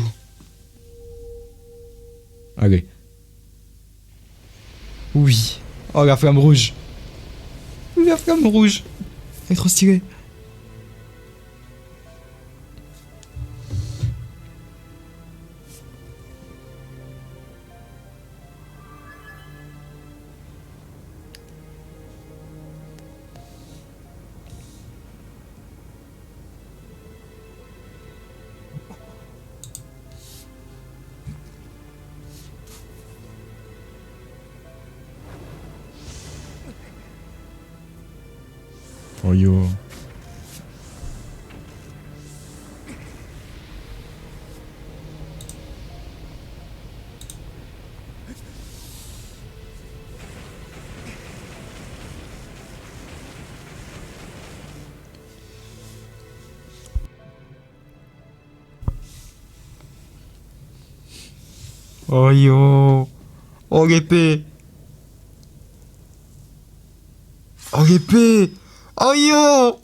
Allez. Oui. Oh, la flamme rouge. La flamme rouge. Elle est trop stylée. Oh yo. Oh yo. Oh l'épée. Oh l'épée. Oh yo.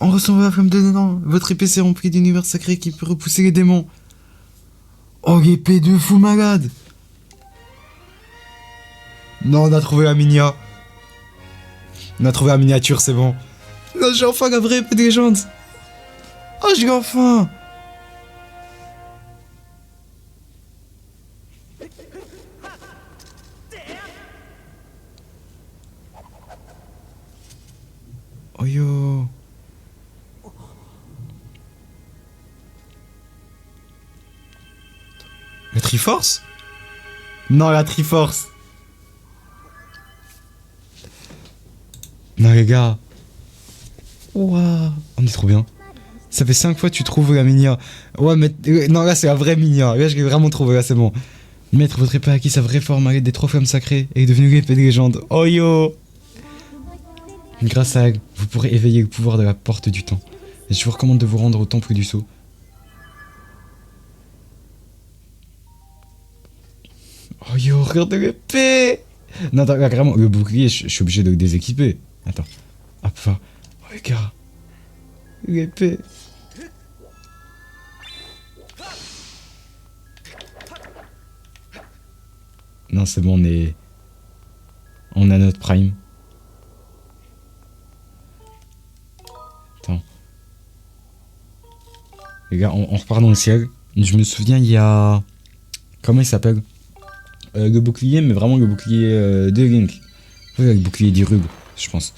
On ressent la flamme de dedans. Votre épée s'est remplie d'univers sacré qui peut repousser les démons. Oh l'épée de fou malade. Non, on a trouvé la minia. On a trouvé la miniature, c'est bon. Non, j'ai enfin la vraie épée de légende. Oh, j'ai enfin. Oh yo. La Triforce? Non, la Triforce. Non les gars. Ouah. On est trop bien. Ça fait 5 fois que tu trouves la minia. Ouais mais... Non là c'est la vraie minia. Là je l'ai vraiment trouvé, là c'est bon. Mettre votre épée à qui sa vraie forme à l'aide des 3 flammes sacrées et est devenue l'épée de légende. Oh yo. Grâce à elle, vous pourrez éveiller le pouvoir de la porte du temps. Et je vous recommande de vous rendre au temple du sceau. Oh yo, regarde l'épée. Non, attends, là, carrément, le bouclier, je suis obligé de le déséquiper. Attends. Hop, va. Oh les gars. L'épée. Non, c'est bon, on est... On a notre prime. Attends. Les gars, on repart dans le ciel. Je me souviens, il y a... Comment il s'appelle le bouclier, mais vraiment le bouclier de Link. Ouais, le bouclier d'Irug, je pense.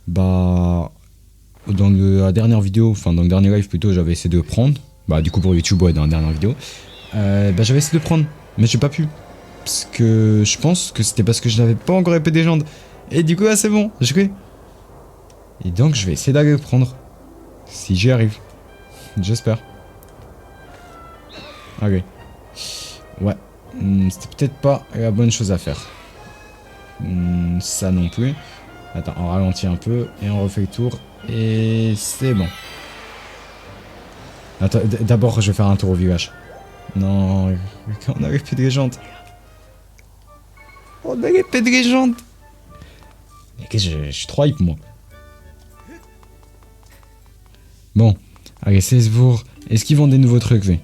Bah... Dans la dernière vidéo, enfin dans le dernier live plutôt, j'avais essayé de le prendre. Bah du coup pour YouTube, ouais, dans la dernière vidéo. Bah j'avais essayé de le prendre, mais j'ai pas pu. Parce que je pense que c'était parce que je n'avais pas encore épée des légendes. Et du coup, là c'est bon, je l'ai. Et donc je vais essayer d'aller le prendre. Si j'y arrive. J'espère. Ok. Ouais. C'était peut-être pas la bonne chose à faire. Ça non plus. Attends, on ralentit un peu et on refait le tour. Et c'est bon. Attends, d'abord je vais faire un tour au village. Non, on a l'épée de légende. On a l'épée de légende. Je suis trop hype moi. Bon, allez, Cesbourg. Est-ce qu'ils vendent des nouveaux trucs, lui?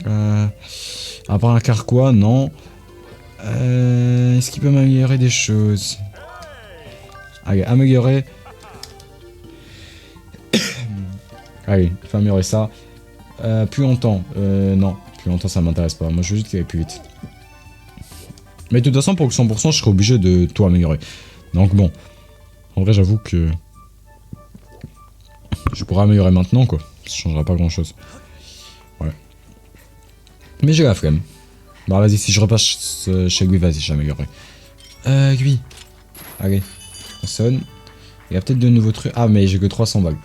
À part un carquois, non. Est-ce qu'il peut m'améliorer des choses? Allez, améliorer. Allez, il faut améliorer ça. Plus longtemps. Non, plus longtemps ça m'intéresse pas. Moi je veux juste qu'il aille plus vite. Mais de toute façon, pour le 100%, je serai obligé de tout améliorer. Donc bon. En vrai, j'avoue que... je pourrais améliorer maintenant, quoi. Ça changera pas grand-chose. Ouais. Mais j'ai la flemme. Bah vas-y, si je repasse chez lui, vas-y, j'améliorerai. Lui. Allez. On sonne. Il y a peut-être de nouveaux trucs. Ah, mais j'ai que 300 balles.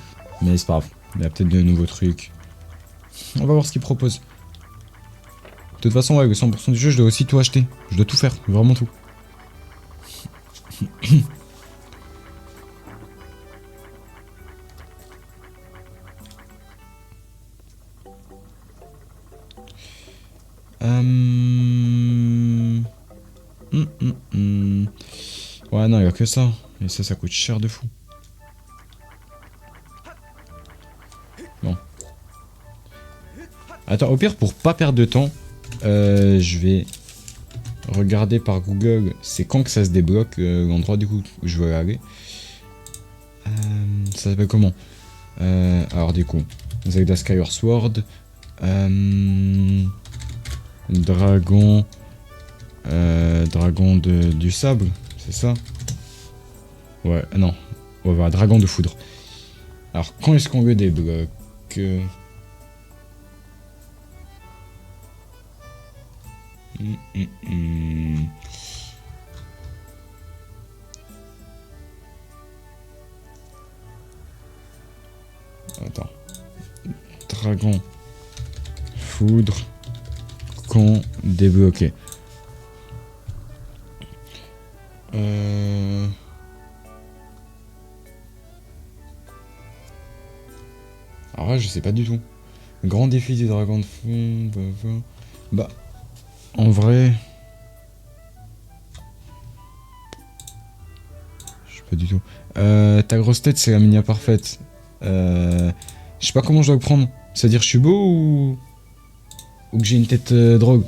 Mais c'est pas grave. Il y a peut-être de nouveaux trucs. On va voir ce qu'il propose. De toute façon, ouais, le 100% du jeu, je dois aussi tout acheter. Je dois tout faire. Vraiment tout. Ouais, non, il y a que ça. Et ça coûte cher de fou. Bon. Attends, au pire, pour pas perdre de temps, je vais regarder par Google c'est quand que ça se débloque, l'endroit du coup où je veux aller. Ça s'appelle comment? Alors du coup, Zelda Skyward Sword, Dragon, Dragon du sable, c'est ça? Ouais, non, ouais, voilà, Dragon de foudre. Alors quand est-ce qu'on le débloque? Attends. Dragon. Foudre. Con débloqué. Alors là, je sais pas du tout. Grand défi des dragons de fond. Bah. En vrai... je sais pas du tout. Ta grosse tête, c'est la minia parfaite. Je sais pas comment je dois le prendre. C'est-à-dire je suis beau ou que j'ai une tête drogue.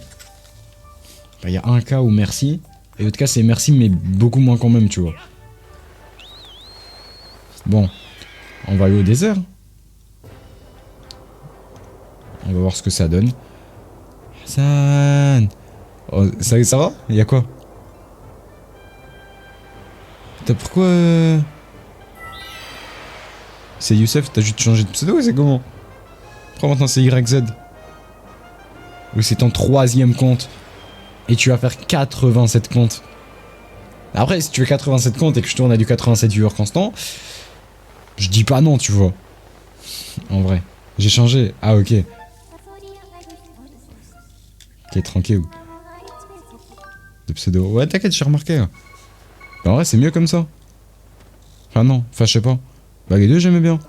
Bah, y a un cas où merci. Et l'autre cas, c'est merci, mais beaucoup moins quand même, tu vois. Bon. On va aller au désert. On va voir ce que ça donne. Hassan. Oh, ça va? Y'a quoi? T'as pourquoi c'est Youssef, t'as juste changé de pseudo ou c'est comment? Pourquoi maintenant c'est YZ? Ou c'est ton 3e compte? Et tu vas faire 87 comptes. Après, si tu fais 87 comptes et que je tourne à du 87 viewers constant, je dis pas non, tu vois. En vrai. J'ai changé. Ah, ok. Ok, tranquille. De pseudo. Ouais, t'inquiète, j'ai remarqué. Bah, en vrai, c'est mieux comme ça. Enfin, non. Enfin, je sais pas. Bah, les deux, j'aimais bien.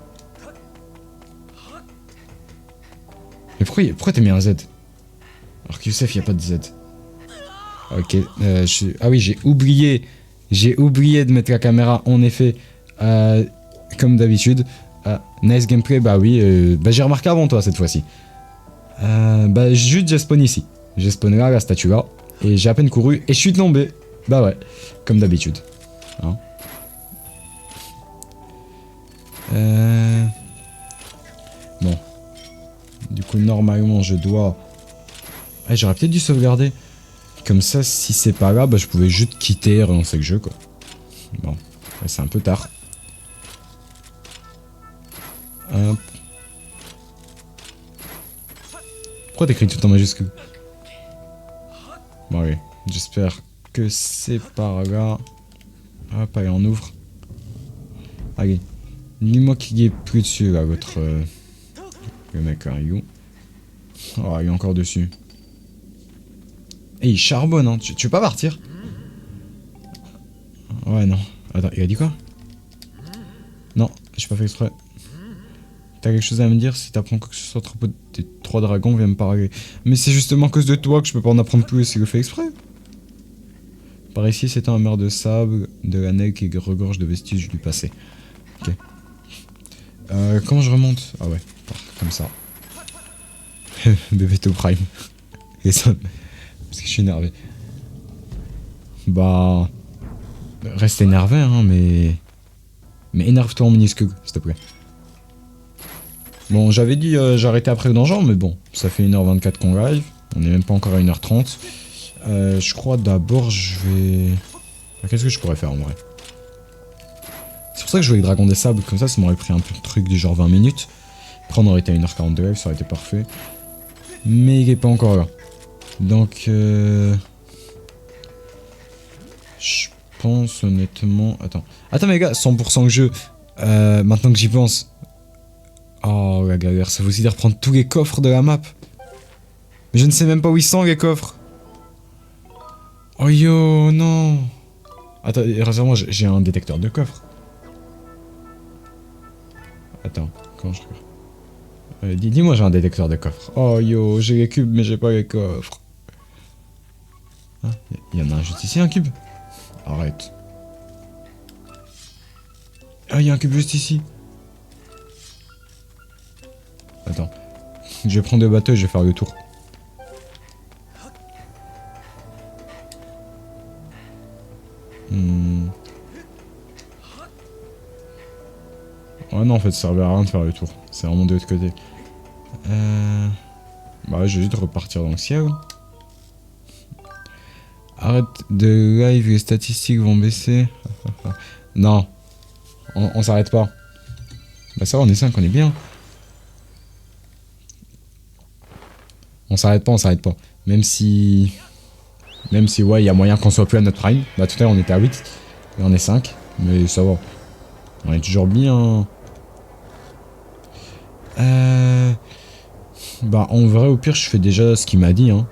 Mais pourquoi t'as mis un Z? Alors que Youssef, y a pas de Z. Ok. Ah oui, j'ai oublié. J'ai oublié de mettre la caméra, en effet. Comme d'habitude. Nice gameplay, bah oui. Bah, j'ai remarqué avant toi, cette fois-ci. Bah, juste, j'ai spawn ici. J'ai spawn là, la statue là. Et j'ai à peine couru et je suis tombé. Bah ouais, comme d'habitude. Hein. Bon. Du coup, normalement, je dois... j'aurais peut-être dû sauvegarder. Comme ça, si c'est pas là, bah, je pouvais juste quitter et relancer le jeu, quoi. Bon, c'est un peu tard. Hop. Pourquoi t'écris tout en majuscule? Bon, allez, j'espère que c'est par là. Hop, allez, on ouvre. Allez, dis-moi qu'il est plus dessus, là, votre... le mec, là, il est où? Oh, il est encore dessus. Et il charbonne, hein. Tu veux pas partir? Ouais, non. Attends, il a dit quoi? Non, j'ai pas fait exprès. T'as quelque chose à me dire? Si t'apprends quoi que ce soit à propos des 3 dragons, viens me parler. Mais c'est justement à cause de toi que je peux pas en apprendre plus, c'est le fait exprès. Par ici, c'est un mer de sable, de la neige qui regorge de vestiges du passé. Ok. Comment je remonte? Ah ouais, comme ça. Bébé to prime. Et ça, parce que je suis énervé. Bah... Reste énervé, hein, mais... Mais énerve-toi en Miniskug, s'il te plaît. Bon, j'avais dit j'arrêtais après le donjon, mais bon, ça fait 1h24 qu'on live. On est même pas encore à 1h30. Je crois d'abord je vais... Qu'est-ce que je pourrais faire en vrai? C'est pour ça que je voulais le dragon des sables, comme ça m'aurait pris un peu de truc du genre 20 minutes. Après on aurait été à 1h40 de live, ça aurait été parfait. Mais il est pas encore là. Donc je pense honnêtement... Attends mais les gars, 100% jeu. Maintenant que j'y pense... Oh la galère, ça veut aussi dire prendre tous les coffres de la map. Mais je ne sais même pas où ils sont les coffres. Oh yo, non. Attends, rassure-moi, j'ai un détecteur de coffres. Attends, comment je fais? Dis-moi, j'ai un détecteur de coffres. Oh yo, j'ai les cubes, mais j'ai pas les coffres. Ah, y en a un juste ici, un cube. Arrête. Ah, y a un cube juste ici. Attends. Je vais prendre le bateau et je vais faire le tour. Oh non, en fait, ça servait à rien de faire le tour. C'est vraiment de l'autre côté. Bah, je vais juste repartir dans le ciel. Arrête de live, les statistiques vont baisser. Non. On s'arrête pas. Bah ça va, on est 5, on est bien. On s'arrête pas. Même si ouais, il y a moyen qu'on soit plus à notre prime. Bah tout à l'heure on était à 8 et on est 5. Mais ça va. On est toujours bien. Bah en vrai au pire je fais déjà ce qu'il m'a dit hein.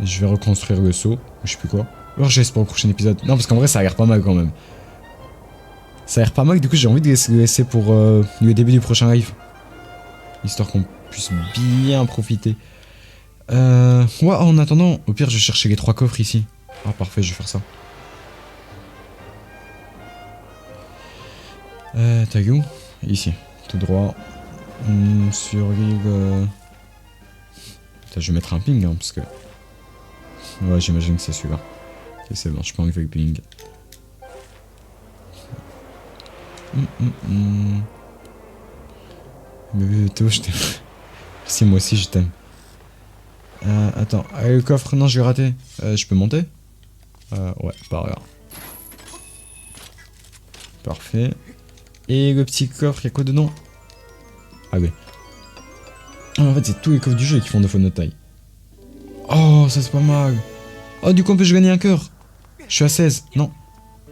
Je vais reconstruire le seau. Je sais plus quoi. Alors j'espère au prochain épisode. Non parce qu'en vrai ça a l'air pas mal quand même. Ça a l'air pas mal, du coup j'ai envie de le laisser pour le début du prochain live. Histoire qu'on puisse bien profiter. Ouais, en attendant, au pire je vais chercher les 3 coffres ici. Ah parfait, je vais faire ça. T'as où? Ici, tout droit. Sur l'île... Putain, je vais mettre un ping, hein, parce que... Ouais, j'imagine que c'est celui-là. Ok, c'est bon, je peux enlever le ping. Mais Théo, je t'aime. Si, moi aussi, je t'aime. Attends, le coffre, non, je l'ai raté. Je peux monter? Ouais, par là. Parfait. Et le petit coffre, y'a quoi dedans? Ah ouais. Ah, en fait, c'est tous les coffres du jeu qui font 2 fois notre taille. Oh, ça c'est pas mal. Oh, du coup, on peut gagner un cœur. Je suis à 16. Non.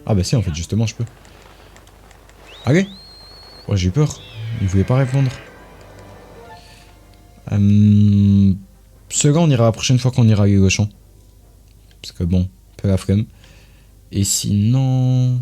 Ah bah si, en fait, justement, je peux. Allez. Oh, j'ai eu peur. Il voulait pas répondre. Celui-là, on ira la prochaine fois qu'on ira à l'île au champ. Parce que bon, peu la flemme. Et sinon...